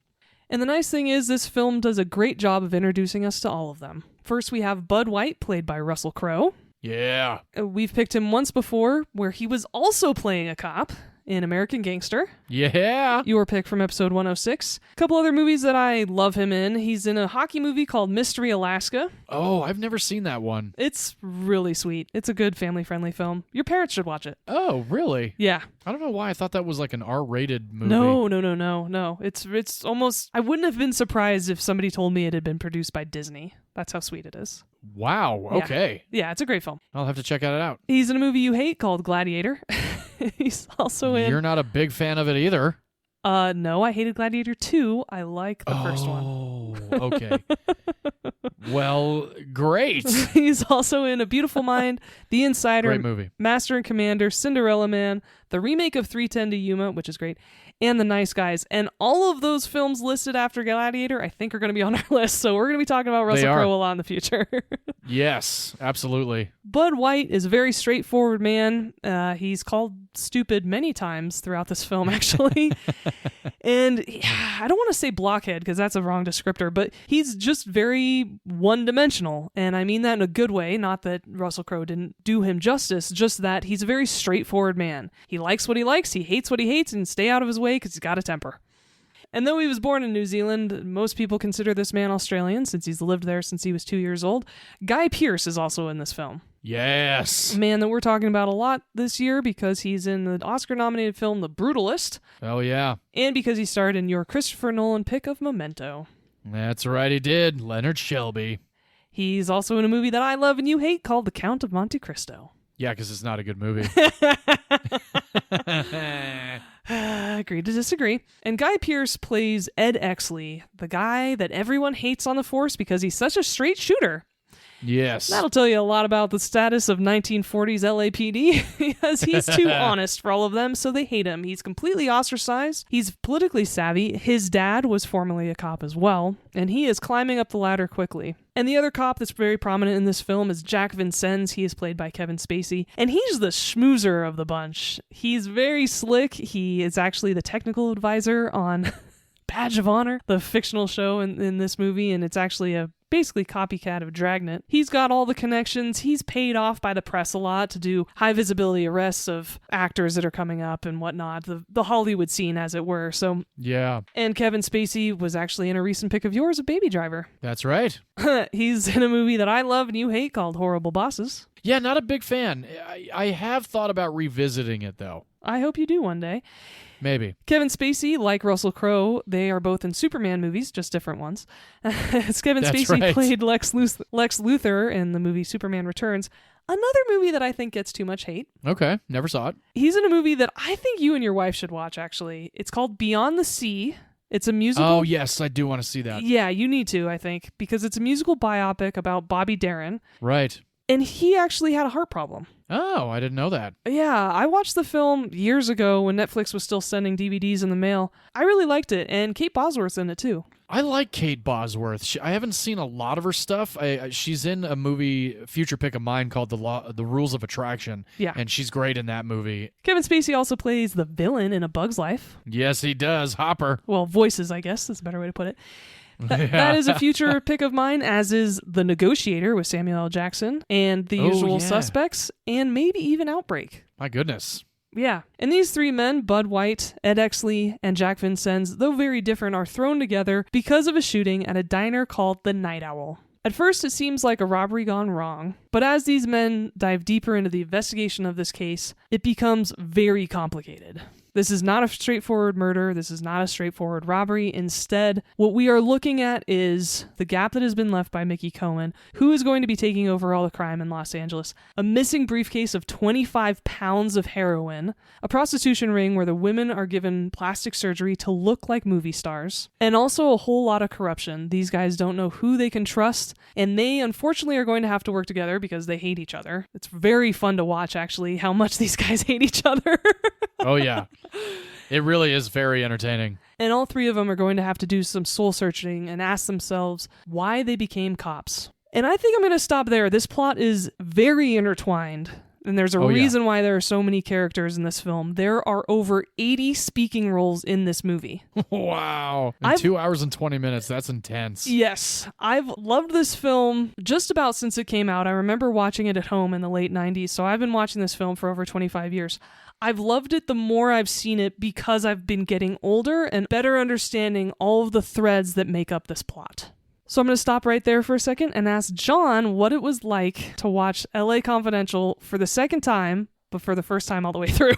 And the nice thing is, this film does a great job of introducing us to all of them. First, we have Bud White, played by Russell Crowe. Yeah. We've picked him once before, where he was also playing a cop in American Gangster. Yeah. Your pick from episode 106. A couple other movies that I love him in. He's in a hockey movie called Mystery Alaska. Oh, I've never seen that one. It's really sweet. It's a good family-friendly film. Your parents should watch it. Oh, really? Yeah. I don't know why I thought that was like an R-rated movie. No. It's almost... I wouldn't have been surprised if somebody told me it had been produced by Disney. That's how sweet it is. Wow. Okay. Yeah, it's a great film. I'll have to check that out. He's in a movie you hate called Gladiator. He's also in... You're not a big fan of it either. No, I hated Gladiator 2. I like the first one. Oh, okay. Well, great. He's also in A Beautiful Mind, The Insider, Great movie. Master and Commander, Cinderella Man, the remake of 3:10 to Yuma, which is great, and The Nice Guys. And all of those films listed after Gladiator, I think, are going to be on our list. So we're going to be talking about Russell Crowe a lot in the future. Yes, absolutely. Bud White is a very straightforward man. He's called stupid many times throughout this film, actually. And I don't want to say blockhead because that's a wrong descriptor, but he's just very one-dimensional. And I mean that in a good way, not that Russell Crowe didn't do him justice, just that he's a very straightforward man. He likes what he likes, he hates what he hates, and stay out of his way because he's got a temper. And though he was born in New Zealand, most people consider this man Australian since he's lived there since he was 2 years old. Guy Pearce is also in this film. Yes. A man that we're talking about a lot this year because he's in the Oscar-nominated film The Brutalist. Oh, yeah. And because he starred in your Christopher Nolan pick of Memento. That's right, he did. Leonard Shelby. He's also in a movie that I love and you hate called The Count of Monte Cristo. Yeah, because it's not a good movie. Agree to disagree. And Guy Pearce plays Ed Exley, the guy that everyone hates on the force because he's such a straight shooter. Yes. That'll tell you a lot about the status of 1940s LAPD because he's too honest for all of them, so they hate him. He's completely ostracized. He's politically savvy. His dad was formerly a cop as well, and he is climbing up the ladder quickly. And the other cop that's very prominent in this film is Jack Vincennes. He is played by Kevin Spacey, and he's the schmoozer of the bunch. He's very slick. He is actually the technical advisor on Badge of Honor, the fictional show in this movie, and it's actually a basically copycat of Dragnet. He's got all the connections. He's paid off by the press a lot to do high visibility arrests of actors that are coming up and whatnot, the Hollywood scene, as it were. So yeah. And Kevin Spacey was actually in a recent pick of yours, a Baby Driver. That's right. He's in a movie that I love and you hate called Horrible Bosses. Yeah, not a big fan. I have thought about revisiting it, though. I hope you do one day. Maybe. Kevin Spacey, like Russell Crowe, they are both in Superman movies, just different ones. Kevin Spacey played Lex Luthor in the movie Superman Returns, another movie that I think gets too much hate. Okay, never saw it. He's in a movie that I think you and your wife should watch, actually. It's called Beyond the Sea. It's a musical. Oh, yes, I do want to see that. Yeah, you need to, I think, because it's a musical biopic about Bobby Darin. Right. And he actually had a heart problem. Oh, I didn't know that. Yeah, I watched the film years ago when Netflix was still sending DVDs in the mail. I really liked it, and Kate Bosworth's in it too. I like Kate Bosworth. I haven't seen a lot of her stuff. She's in a movie, future pick of mine, called The Rules of Attraction. Yeah. And she's great in that movie. Kevin Spacey also plays the villain in A Bug's Life. Yes, he does. Hopper. Well, voices, I guess. That's a better way to put it. That is a future pick of mine, as is The Negotiator with Samuel L. Jackson and The Usual Suspects, and maybe even Outbreak. My goodness. Yeah. And these three men, Bud White, Ed Exley, and Jack Vincennes, though very different, are thrown together because of a shooting at a diner called the Night Owl. At first, it seems like a robbery gone wrong. But as these men dive deeper into the investigation of this case, it becomes very complicated. This is not a straightforward murder. This is not a straightforward robbery. Instead, what we are looking at is the gap that has been left by Mickey Cohen, who is going to be taking over all the crime in Los Angeles, a missing briefcase of 25 pounds of heroin, a prostitution ring where the women are given plastic surgery to look like movie stars, and also a whole lot of corruption. These guys don't know who they can trust, and they unfortunately are going to have to work together because they hate each other. It's very fun to watch, actually, how much these guys hate each other. Oh, yeah. It really is very entertaining. And all three of them are going to have to do some soul searching and ask themselves why they became cops. And I think I'm going to stop there. This plot is very intertwined. And there's a reason why there are so many characters in this film. There are over 80 speaking roles in this movie. Wow. In 2 hours and 20 minutes. That's intense. Yes. I've loved this film just about since it came out. I remember watching it at home in the late 90s. So I've been watching this film for over 25 years. I've loved it the more I've seen it because I've been getting older and better understanding all of the threads that make up this plot. So I'm going to stop right there for a second and ask John what it was like to watch LA Confidential for the second time, but for the first time all the way through.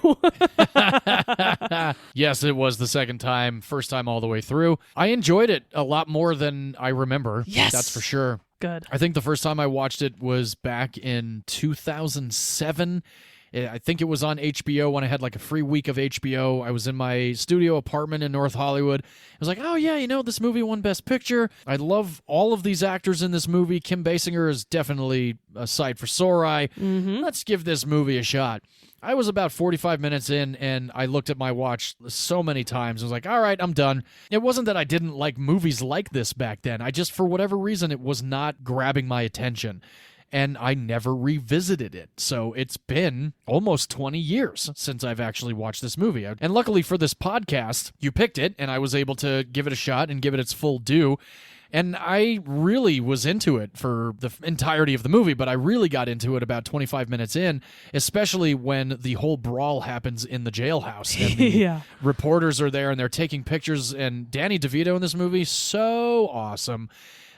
Yes, it was the second time, first time all the way through. I enjoyed it a lot more than I remember. Yes. That's for sure. Good. I think the first time I watched it was back in 2007. I think it was on HBO when I had like a free week of HBO. I was in my studio apartment in North Hollywood. I was like, oh yeah, this movie won Best Picture. I love all of these actors in this movie. Kim Basinger is definitely a sight for sore eye. Mm-hmm. Let's give this movie a shot. I was about 45 minutes in, and I looked at my watch so many times. I was like, all right, I'm done. It wasn't that I didn't like movies like this back then. I just, for whatever reason, it was not grabbing my attention. And I never revisited it. So it's been almost 20 years since I've actually watched this movie. And luckily for this podcast, you picked it, and I was able to give it a shot and give it its full due. And I really was into it for the entirety of the movie, but I really got into it about 25 minutes in, especially when the whole brawl happens in the jailhouse. And the reporters are there, and they're taking pictures. And Danny DeVito in this movie, so awesome.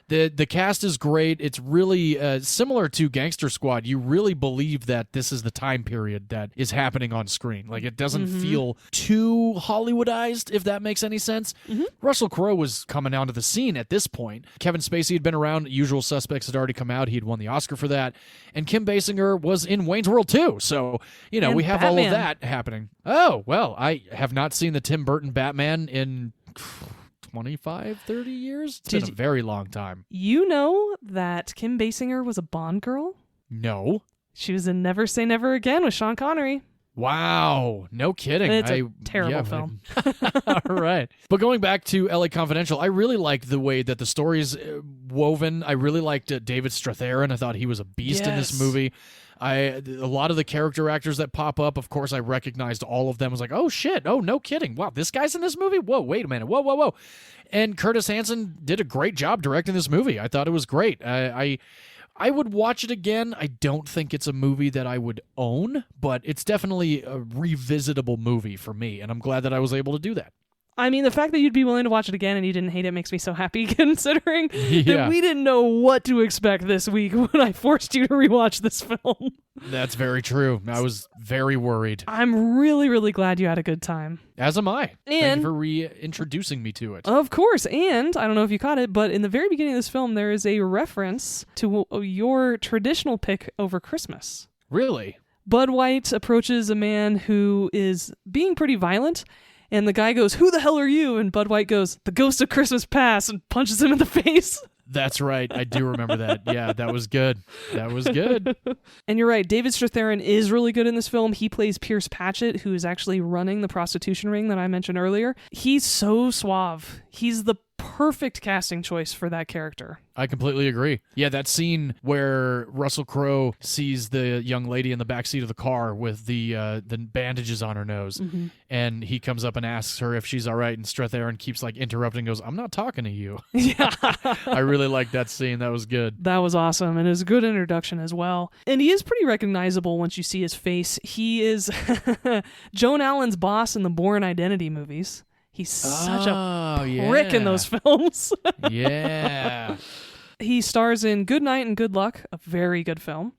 The cast is great. It's really similar to Gangster Squad. You really believe that this is the time period that is happening on screen. Like, it doesn't feel too Hollywoodized, if that makes any sense. Mm-hmm. Russell Crowe was coming onto the scene at this point. Kevin Spacey had been around. Usual Suspects had already come out. He had won the Oscar for that. And Kim Basinger was in Wayne's World too. So, and we have Batman. All of that happening. Oh, well, I have not seen the Tim Burton Batman in 25, 30 years? It's been a very long time. You know that Kim Basinger was a Bond girl? No. She was in Never Say Never Again with Sean Connery. Wow. No kidding. It's a terrible film. All right. But going back to LA Confidential, I really liked the way that the story's woven. I really liked David Strathairn. I thought he was a beast in this movie. A lot of the character actors that pop up, of course, I recognized all of them. I was like, oh, shit. Oh, no kidding. Wow, this guy's in this movie? Whoa, wait a minute. Whoa. And Curtis Hanson did a great job directing this movie. I thought it was great. I would watch it again. I don't think it's a movie that I would own, but it's definitely a revisitable movie for me, and I'm glad that I was able to do that. I mean, the fact that you'd be willing to watch it again and you didn't hate it makes me so happy, considering that we didn't know what to expect this week when I forced you to rewatch this film. That's very true. I was very worried. I'm really, really glad you had a good time. As am I. Thank you for reintroducing me to it. Of course. And I don't know if you caught it, but in the very beginning of this film, there is a reference to your traditional pick over Christmas. Really? Bud White approaches a man who is being pretty violent. And the guy goes, "Who the hell are you?" And Bud White goes, "The ghost of Christmas past," and punches him in the face. That's right. I do remember that. Yeah, that was good. That was good. And you're right. David Strathairn is really good in this film. He plays Pierce Patchett, who is actually running the prostitution ring that I mentioned earlier. He's so suave. He's the perfect casting choice for that character. I completely agree. Yeah, that scene where Russell Crowe sees the young lady in the backseat of the car with the bandages on her nose, and he comes up and asks her if she's all right, and Strathairn keeps interrupting and goes, "I'm not talking to you." Yeah. I really liked that scene. That was good. That was awesome, and it was a good introduction as well. And he is pretty recognizable once you see his face. He is Joan Allen's boss in the Bourne Identity movies. He's such a prick in those films. Yeah. He stars in Good Night and Good Luck, a very good film.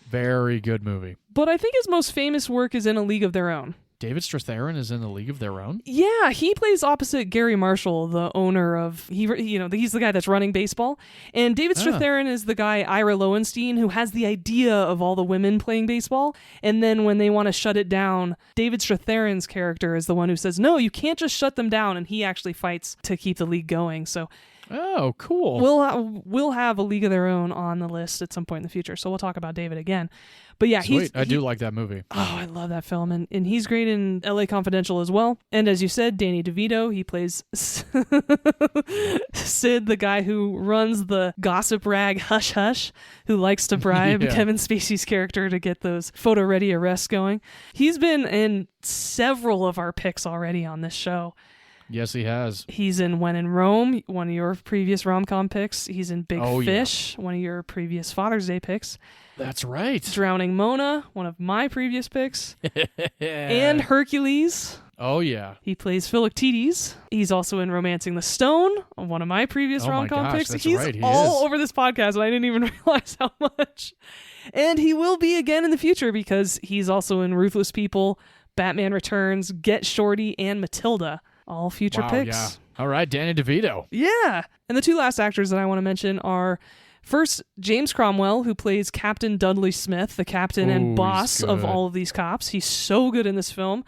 Very good movie. But I think his most famous work is in A League of Their Own. David Strathairn is in A League of Their Own? Yeah, he plays opposite Gary Marshall, the owner of, he's the guy that's running baseball. And David Strathairn is the guy, Ira Lowenstein, who has the idea of all the women playing baseball. And then when they want to shut it down, David Strathairn's character is the one who says, no, you can't just shut them down. And he actually fights to keep the league going. So oh, cool. We'll have A League of Their Own on the list at some point in the future. So we'll talk about David again. But yeah, Sweet. I do like that movie. Oh, I love that film. And he's great in LA Confidential as well. And as you said, Danny DeVito, he plays Sid, the guy who runs the gossip rag Hush Hush, who likes to bribe Kevin Spacey's character to get those photo-ready arrests going. He's been in several of our picks already on this show. Yes, he has. He's in When in Rome, one of your previous rom-com picks. He's in Big Fish, one of your previous Father's Day picks. That's right. Drowning Mona, one of my previous picks. And Hercules. Oh, yeah. He plays Philoctetes. He's also in Romancing the Stone, one of my previous rom-com picks. That's He's right. He all is. over this podcast, and I didn't even realize how much. And he will be again in the future because he's also in Ruthless People, Batman Returns, Get Shorty, and Matilda. All future picks. Yeah. All right, Danny DeVito. Yeah. And the two last actors that I want to mention are first James Cromwell, who plays Captain Dudley Smith, the captain and boss of all of these cops. He's so good in this film.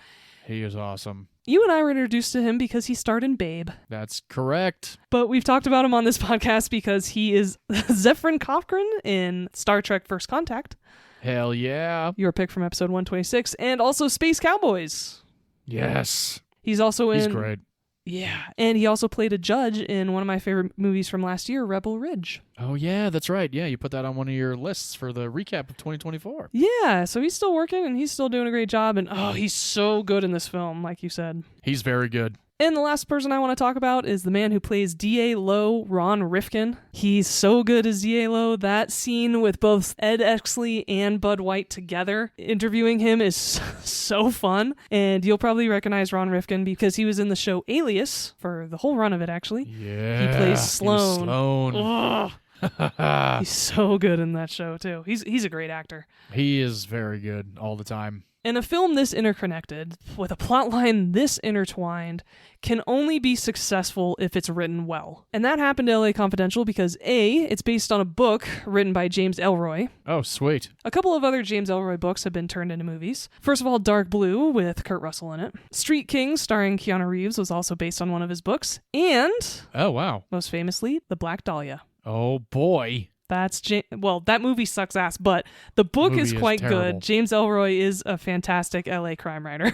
He is awesome. You and I were introduced to him because he starred in Babe. That's correct. But we've talked about him on this podcast because he is Zefram Cochrane in Star Trek First Contact. Hell yeah. Your pick from episode 126. And also Space Cowboys. Yes. He's also in... He's great. Yeah. And he also played a judge in one of my favorite movies from last year, Rebel Ridge. Oh, yeah, that's right. Yeah, you put that on one of your lists for the recap of 2024. Yeah, so he's still working and he's still doing a great job. And he's so good in this film, like you said. He's very good. And the last person I want to talk about is the man who plays D.A. Lowe, Ron Rifkin. He's so good as D.A. Lowe. That scene with both Ed Exley and Bud White together interviewing him is so fun. And you'll probably recognize Ron Rifkin because he was in the show Alias for the whole run of it, actually. Yeah. He plays Sloane. He was Sloane. He's so good in that show, too. He's a great actor. He is very good all the time. And a film this interconnected, with a plotline this intertwined, can only be successful if it's written well. And that happened to LA Confidential because A, it's based on a book written by James Ellroy. Oh, sweet. A couple of other James Ellroy books have been turned into movies. First of all, Dark Blue with Kurt Russell in it. Street Kings starring Keanu Reeves was also based on one of his books. And, oh, wow. most famously, The Black Dahlia. Oh, boy. That movie sucks ass, but the book is quite good. James Ellroy is a fantastic LA crime writer.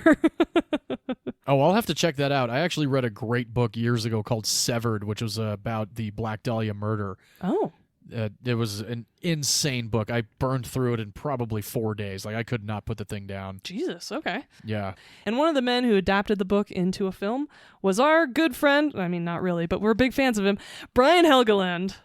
Oh, I'll have to check that out. I actually read a great book years ago called Severed, which was about the Black Dahlia murder. Oh. It was an insane book. I burned through it in probably 4 days. Like, I could not put the thing down. Jesus, okay. Yeah. And one of the men who adapted the book into a film was our good friend, I mean, not really, but we're big fans of him, Brian Helgeland.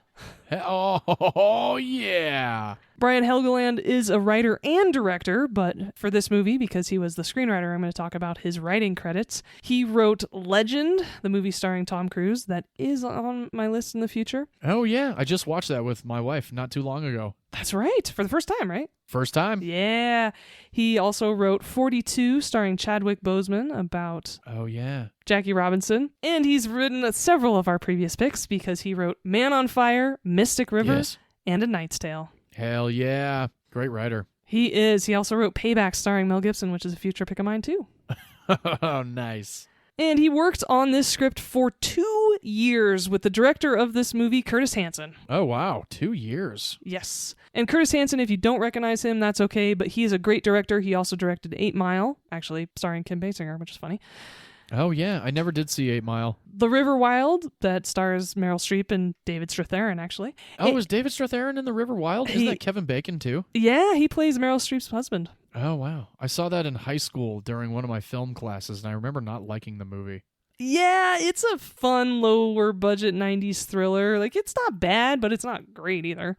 Oh, yeah. Brian Helgeland is a writer and director, but for this movie, because he was the screenwriter, I'm going to talk about his writing credits. He wrote Legend, the movie starring Tom Cruise, that is on my list in the future. Oh, yeah. I just watched that with my wife not too long ago. That's right. For the first time, right? First time. Yeah. He also wrote 42, starring Chadwick Boseman, about Jackie Robinson. And he's written several of our previous picks because he wrote Man on Fire, Mystic River, and A Knight's Tale. Hell yeah. Great writer. He is. He also wrote Payback, starring Mel Gibson, which is a future pick of mine, too. Oh, nice. And he worked on this script for 2 years with the director of this movie, Curtis Hanson. Oh, wow. 2 years. Yes. And Curtis Hanson, if you don't recognize him, that's okay, but he is a great director. He also directed 8 Mile, actually starring Kim Basinger, which is funny. Oh, yeah. I never did see 8 Mile. The River Wild, that stars Meryl Streep and David Strathairn, actually. Oh, is David Strathairn in The River Wild? Isn't that Kevin Bacon, too? Yeah, he plays Meryl Streep's husband. Oh, wow. I saw that in high school during one of my film classes, and I remember not liking the movie. Yeah, it's a fun, lower budget 90s thriller. Like, it's not bad, but it's not great either.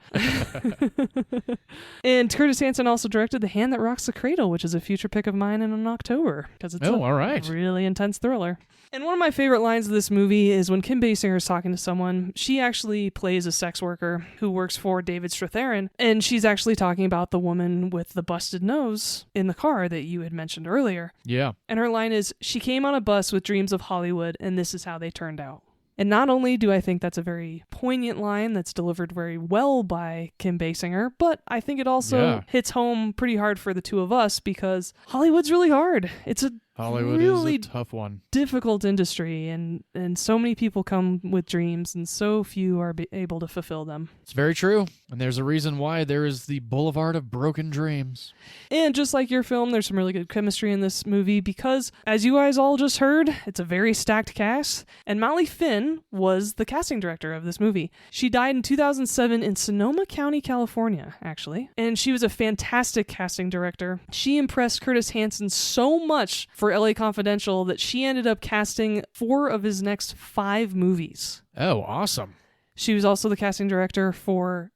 And Curtis Hanson also directed The Hand That Rocks the Cradle, which is a future pick of mine in October, because it's all right. really intense thriller. And one of my favorite lines of this movie is when Kim Basinger is talking to someone. She actually plays a sex worker who works for David Strathairn, and she's actually talking about the woman with the busted nose in the car that you had mentioned earlier. Yeah. And her line is, she came on a bus with dreams of Hollywood, and this is how they turned out. And not only do I think that's a very poignant line that's delivered very well by Kim Basinger, but I think it also hits home pretty hard for the two of us because Hollywood's really hard. It's a Hollywood really is a tough one. Difficult industry, and so many people come with dreams, and so few are able to fulfill them. It's very true, and there's a reason why there is the Boulevard of Broken Dreams. And just like your film, there's some really good chemistry in this movie because, as you guys all just heard, it's a very stacked cast, and Molly Finn was the casting director of this movie. She died in 2007 in Sonoma County, California, actually, and she was a fantastic casting director. She impressed Curtis Hanson so much for LA Confidential that she ended up casting 4 of his next 5 movies. Oh, awesome. She was also the casting director for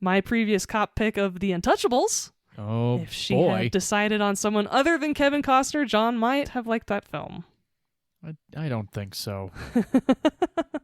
my previous cop pick of The Untouchables. Oh, if she boy. had decided on someone other than Kevin Costner, John might have liked that film. I don't think so.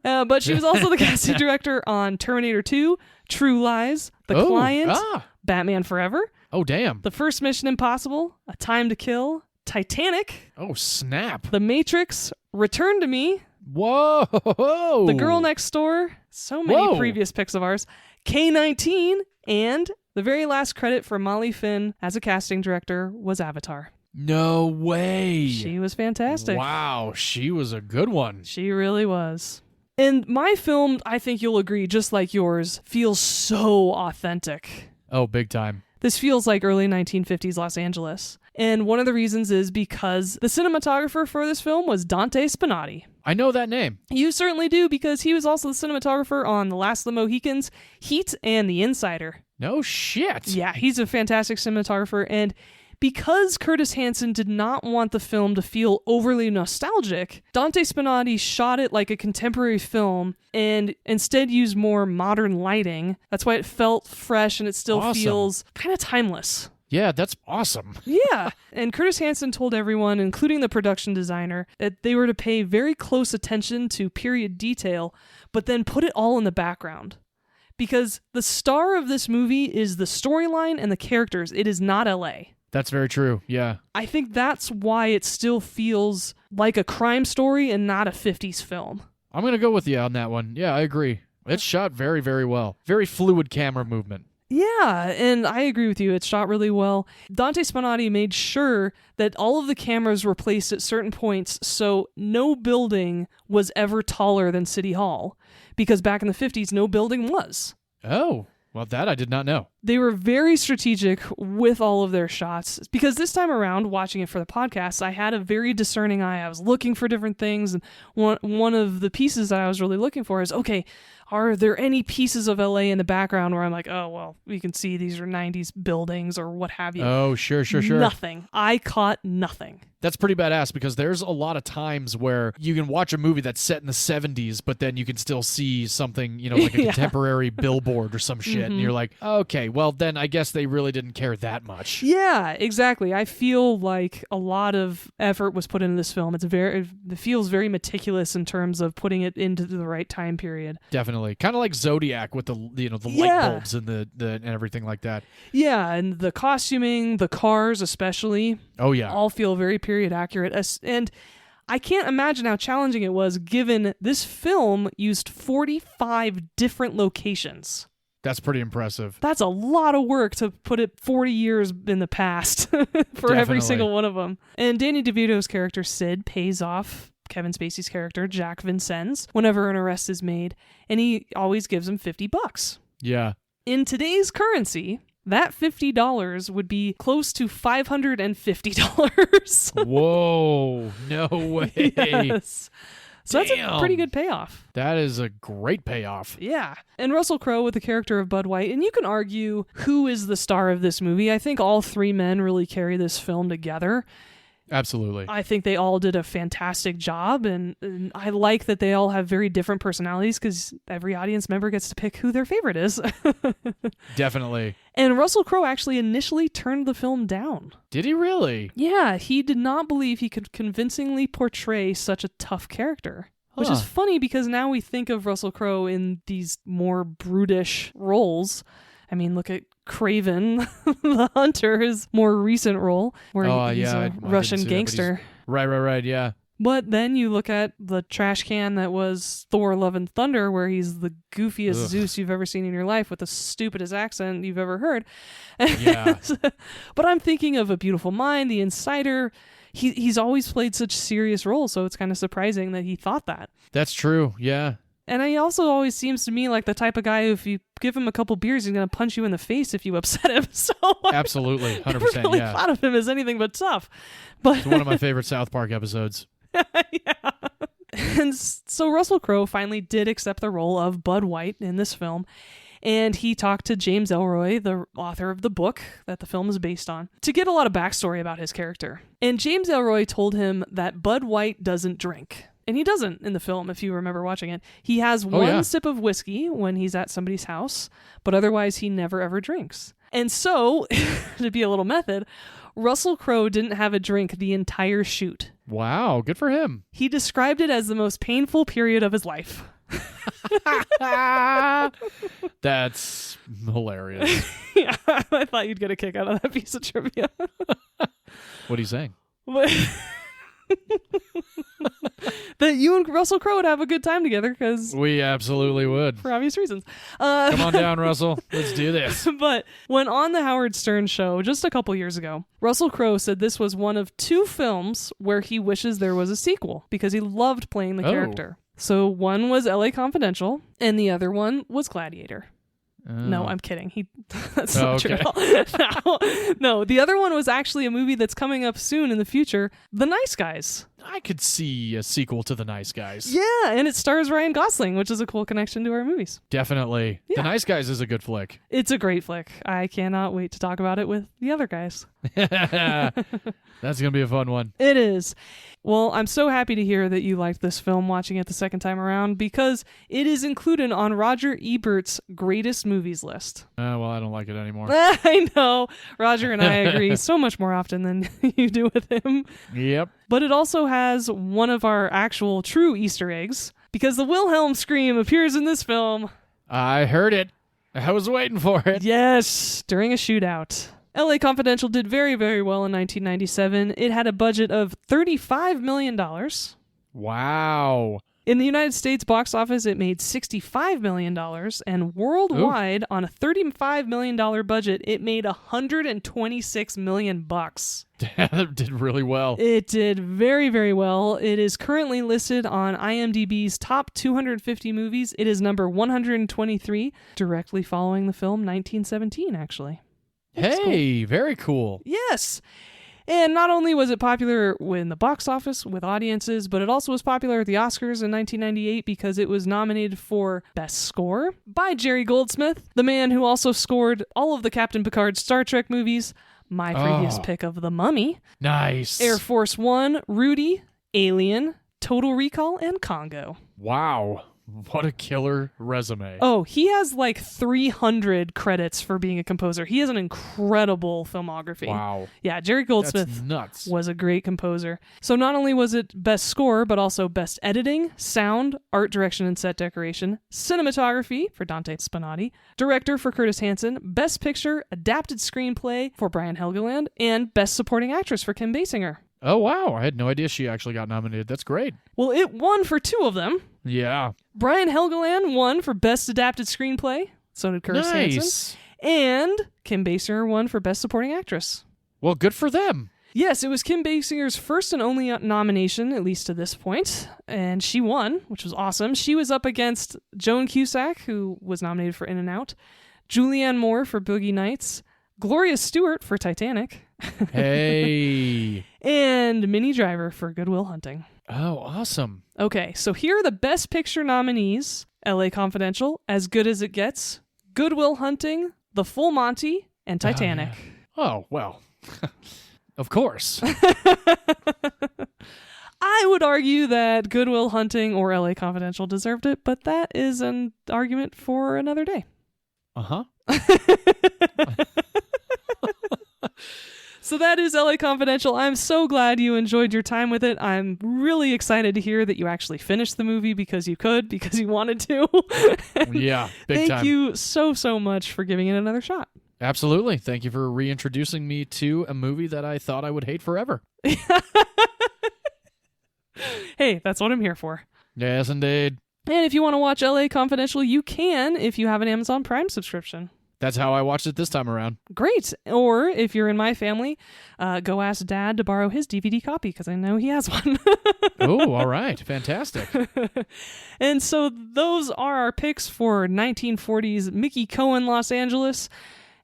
But she was also the casting director on Terminator 2, True Lies, The Client, Batman Forever. Oh, damn. The First Mission Impossible, A Time to Kill, Titanic. Oh, snap. The Matrix, Return to Me. Whoa. The Girl Next Door. So many previous picks of ours. K-19. And the very last credit for Molly Finn as a casting director was Avatar. No way. She was fantastic. Wow, she was a good one. She really was. And my film, I think you'll agree, just like yours, feels so authentic. Oh, big time. This feels like early 1950s Los Angeles. And one of the reasons is because the cinematographer for this film was Dante Spinotti. I know that name. You certainly do, because he was also the cinematographer on The Last of the Mohicans, Heat, and The Insider. No shit. Yeah, he's a fantastic cinematographer, and because Curtis Hanson did not want the film to feel overly nostalgic, Dante Spinotti shot it like a contemporary film and instead used more modern lighting. That's why it felt fresh and it still feels kind of timeless. Yeah, that's awesome. Yeah. And Curtis Hanson told everyone, including the production designer, that they were to pay very close attention to period detail, but then put it all in the background. Because the star of this movie is the storyline and the characters. It is not LA. That's very true, yeah. I think that's why it still feels like a crime story and not a 50s film. I'm going to go with you on that one. Yeah, I agree. It's shot very, very well. Very fluid camera movement. Yeah, and I agree with you. It's shot really well. Dante Spinotti made sure that all of the cameras were placed at certain points so no building was ever taller than City Hall, because back in the 50s, no building was. Oh, well, that I did not know. They were very strategic with all of their shots, because this time around, watching it for the podcast, I had a very discerning eye. I was looking for different things, and one of the pieces that I was really looking for is, okay, are there any pieces of LA in the background where I'm like, oh, well, we can see these are 90s buildings or what have you. Oh, sure. Nothing. I caught nothing. That's pretty badass, because there's a lot of times where you can watch a movie that's set in the 70s, but then you can still see something, like a contemporary billboard or some shit, and you're like, okay, well, then I guess they really didn't care that much. Yeah, exactly. I feel like a lot of effort was put into this film. It feels very meticulous in terms of putting it into the right time period. Definitely. Kind of like Zodiac with the light bulbs and the and everything like that. Yeah, and the costuming, the cars especially. Oh, yeah. All feel very period accurate. And I can't imagine how challenging it was, given this film used 45 different locations. That's pretty impressive. That's a lot of work to put it 40 years in the past for every single one of them. And Danny DeVito's character, Sid, pays off Kevin Spacey's character, Jack Vincennes, whenever an arrest is made, and he always gives him $50. Yeah. In today's currency, that $50 would be close to $550. Whoa, no way. Yes. So that's a pretty good payoff. That is a great payoff. Yeah. And Russell Crowe with the character of Bud White. And you can argue who is the star of this movie. I think all three men really carry this film together. Absolutely. I think they all did a fantastic job, and I like that they all have very different personalities because every audience member gets to pick who their favorite is. Definitely. And Russell Crowe actually initially turned the film down. Did he really? Yeah, he did not believe he could convincingly portray such a tough character. Which is funny because now we think of Russell Crowe in these more brutish roles. I mean, look at Craven the Hunter, his more recent role, where he's a Russian gangster. Right, yeah. But then you look at the trash can that was Thor Love and Thunder, where he's the goofiest Zeus you've ever seen in your life with the stupidest accent you've ever heard. Yeah. But I'm thinking of A Beautiful Mind, The Insider. He's always played such serious roles, so it's kind of surprising that he thought that. That's true, yeah. And he also always seems to me like the type of guy who, if you give him a couple beers, he's going to punch you in the face if you upset him. So Absolutely, 100%, I never really thought of him as anything but tough. But it's one of my favorite South Park episodes. Yeah. And so Russell Crowe finally did accept the role of Bud White in this film. And he talked to James Ellroy, the author of the book that the film is based on, to get a lot of backstory about his character. And James Ellroy told him that Bud White doesn't drink. And he doesn't in the film, if you remember watching it. He has one sip of whiskey when he's at somebody's house, but otherwise he never ever drinks. And so, to be a little method, Russell Crowe didn't have a drink the entire shoot. Wow, good for him. He described it as the most painful period of his life. That's hilarious. Yeah, I thought you'd get a kick out of that piece of trivia. What are you saying? That you and Russell Crowe would have a good time together, because we absolutely would, for obvious reasons. Come on down, Russell. Let's do this. But when on the Howard Stern show just a couple years ago, Russell Crowe said this was one of 2 films where he wishes there was a sequel because he loved playing the character. So one was LA Confidential, and the other one was Gladiator. No, I'm kidding. That's not true at all. No, the other one was actually a movie that's coming up soon in the future, The Nice Guys. I could see a sequel to The Nice Guys. Yeah, and it stars Ryan Gosling, which is a cool connection to our movies. Definitely. Yeah. The Nice Guys is a good flick. It's a great flick. I cannot wait to talk about it with the other guys. That's going to be a fun one. It is. Well, I'm so happy to hear that you liked this film watching it the second time around, because it is included on Roger Ebert's greatest movies list. Well, I don't like it anymore. I know. Roger and I agree so much more often than you do with him. Yep. But it also has one of our actual true Easter eggs, because the Wilhelm scream appears in this film. I heard it. I was waiting for it. Yes, during a shootout. LA Confidential did very, very well in 1997. It had a budget of $35 million. Wow. In the United States box office, it made $65 million, and worldwide, on a $35 million budget, it made $126 million. That did really well. It did very, very well. It is currently listed on IMDb's top 250 movies. It is number 123, directly following the film 1917, actually. Hey, cool. Very cool. Yes. And not only was it popular in the box office with audiences, but it also was popular at the Oscars in 1998 because it was nominated for Best Score by Jerry Goldsmith, the man who also scored all of the Captain Picard Star Trek movies, my previous pick of The Mummy. Nice. Air Force One, Rudy, Alien, Total Recall, and Congo. Wow. What a killer resume. Oh, he has like 300 credits for being a composer. He has an incredible filmography. Wow. Yeah, Jerry Goldsmith was a great composer. So not only was it Best Score, but also Best Editing, Sound, Art Direction and Set Decoration, Cinematography for Dante Spinotti, Director for Curtis Hanson, Best Picture, Adapted Screenplay for Brian Helgeland, and Best Supporting Actress for Kim Basinger. Oh, wow. I had no idea she actually got nominated. That's great. Well, it won for 2 of them. Yeah. Brian Helgeland won for Best Adapted Screenplay. So did Curtis Hanson. And Kim Basinger won for Best Supporting Actress. Well, good for them. Yes, it was Kim Basinger's first and only nomination, at least to this point, and she won, which was awesome. She was up against Joan Cusack, who was nominated for In and Out, Julianne Moore for Boogie Nights, Gloria Stewart for Titanic. Hey. And Minnie Driver for Good Will Hunting. Oh, awesome. Okay, so here are the Best Picture nominees. LA Confidential, As Good as It Gets, Good Will Hunting, The Full Monty, and Titanic. Oh, well. Of course. I would argue that Good Will Hunting or LA Confidential deserved it, but that is an argument for another day. Uh-huh. So that is LA Confidential. I'm so glad you enjoyed your time with it. I'm really excited to hear that you actually finished the movie because you wanted to. Yeah, big time. Thank you so much for giving it another shot. Absolutely. Thank you for reintroducing me to a movie that I thought I would hate forever. Hey, that's what I'm here for. Yes, indeed. And if you want to watch LA Confidential, you can if you have an Amazon Prime subscription. That's how I watched it this time around. Great. Or if you're in my family, go ask Dad to borrow his DVD copy because I know he has one. Oh, all right. Fantastic. And so those are our picks for 1940s Mickey Cohen Los Angeles.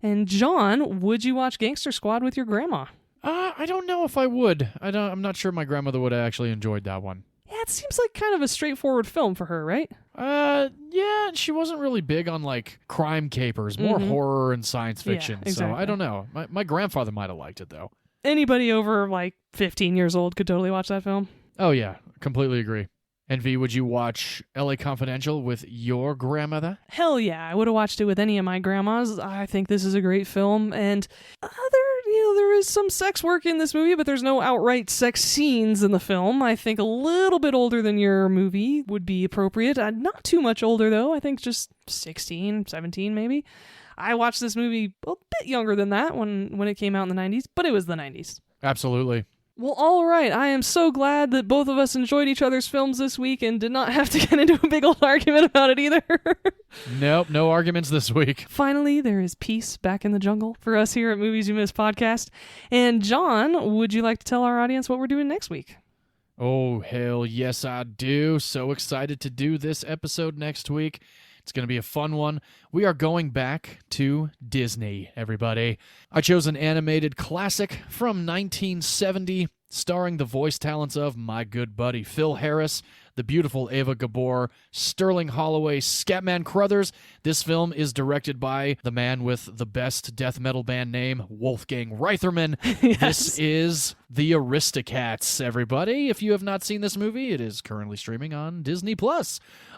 And John, would you watch Gangster Squad with your grandma? I don't know if I would. I'm not sure my grandmother would have actually enjoyed that one. Yeah, it seems like kind of a straightforward film for her, right? Yeah, she wasn't really big on, like, crime capers, more horror and science fiction. Yeah, exactly. So I don't know. My grandfather might have liked it, though. Anybody over, like, 15 years old could totally watch that film. Oh, yeah. Completely agree. And V, would you watch LA Confidential with your grandmother? Hell yeah, I would have watched it with any of my grandmas. I think this is a great film, and there is some sex work in this movie, but there's no outright sex scenes in the film. I think a little bit older than your movie would be appropriate. Not too much older, though. I think just 16, 17 maybe. I watched this movie a bit younger than that when it came out in the 90s, but it was the 90s. Absolutely. Well, all right. I am so glad that both of us enjoyed each other's films this week and did not have to get into a big old argument about it either. Nope, no arguments this week. Finally, there is peace back in the jungle for us here at Movies You Miss Podcast. And John, would you like to tell our audience what we're doing next week? Oh, hell yes, I do. So excited to do this episode next week. It's going to be a fun one. We are going back to Disney, everybody. I chose an animated classic from 1970, starring the voice talents of my good buddy Phil Harris, the beautiful Ava Gabor, Sterling Holloway, Scatman Crothers. This film is directed by the man with the best death metal band name, Wolfgang Reitherman. Yes. This is The Aristocats, everybody. If you have not seen this movie, it is currently streaming on Disney+.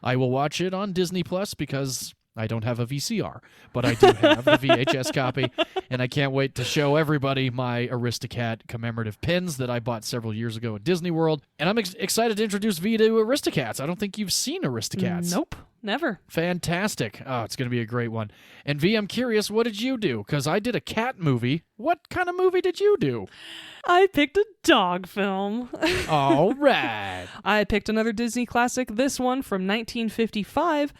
I will watch it on Disney+, because I don't have a VCR, but I do have the VHS copy, and I can't wait to show everybody my Aristocat commemorative pins that I bought several years ago at Disney World, and I'm excited to introduce V to Aristocats. I don't think you've seen Aristocats. Nope, never. Fantastic. Oh, it's going to be a great one. And V, I'm curious, what did you do? Because I did a cat movie. What kind of movie did you do? I picked a dog film. All right. I picked another Disney classic, this one from 1955.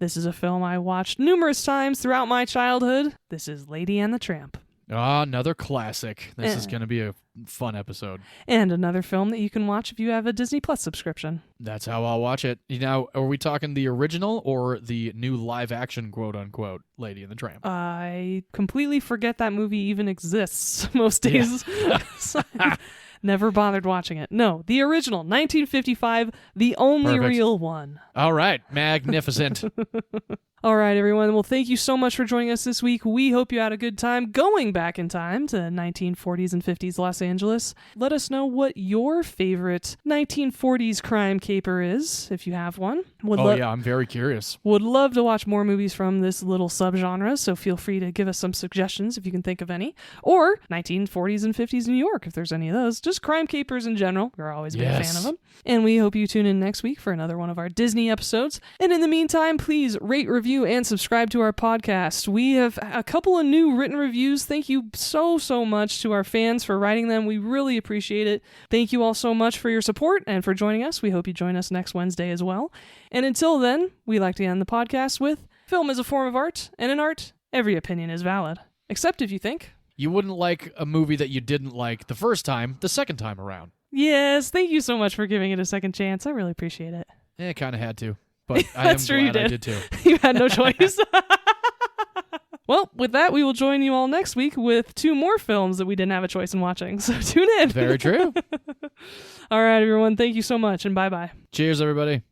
This is a film I watched numerous times throughout my childhood. This is Lady and the Tramp. Ah, another classic. This is going to be a fun episode. And another film that you can watch if you have a Disney Plus subscription. That's how I'll watch it. Now, are we talking the original or the new live-action, quote-unquote, Lady and the Tramp? I completely forget that movie even exists most days. Yeah. Never bothered watching it. No, the original, 1955, the only Perfect. real one. All right, magnificent. All right, everyone. Well, thank you so much for joining us this week. We hope you had a good time going back in time to 1940s and 50s Los Angeles. Let us know what your favorite 1940s crime caper is, if you have one. Yeah, I'm very curious. Would love to watch more movies from this little subgenre, so feel free to give us some suggestions if you can think of any. Or 1940s and 50s New York, if there's any of those. Just crime capers in general. We're always a big fan of them. And we hope you tune in next week for another one of our Disney episodes. And in the meantime, please rate, review, and subscribe to our podcast. We have a couple of new written reviews. Thank you so much to our fans for writing them. We really appreciate it. Thank you all so much for your support and for joining us. We hope you join us next Wednesday as well. And until then, we like to end the podcast with, film is a form of art, and in art, every opinion is valid. Except if you think you wouldn't like a movie that you didn't like the first time, the second time around. Yes, thank you so much for giving it a second chance. I really appreciate it. Yeah, kind of had to. But I am glad I did too. You had no choice. Well, with that, we will join you all next week with 2 more films that we didn't have a choice in watching. So tune in. Very true. All right, everyone. Thank you so much, and bye-bye. Cheers, everybody.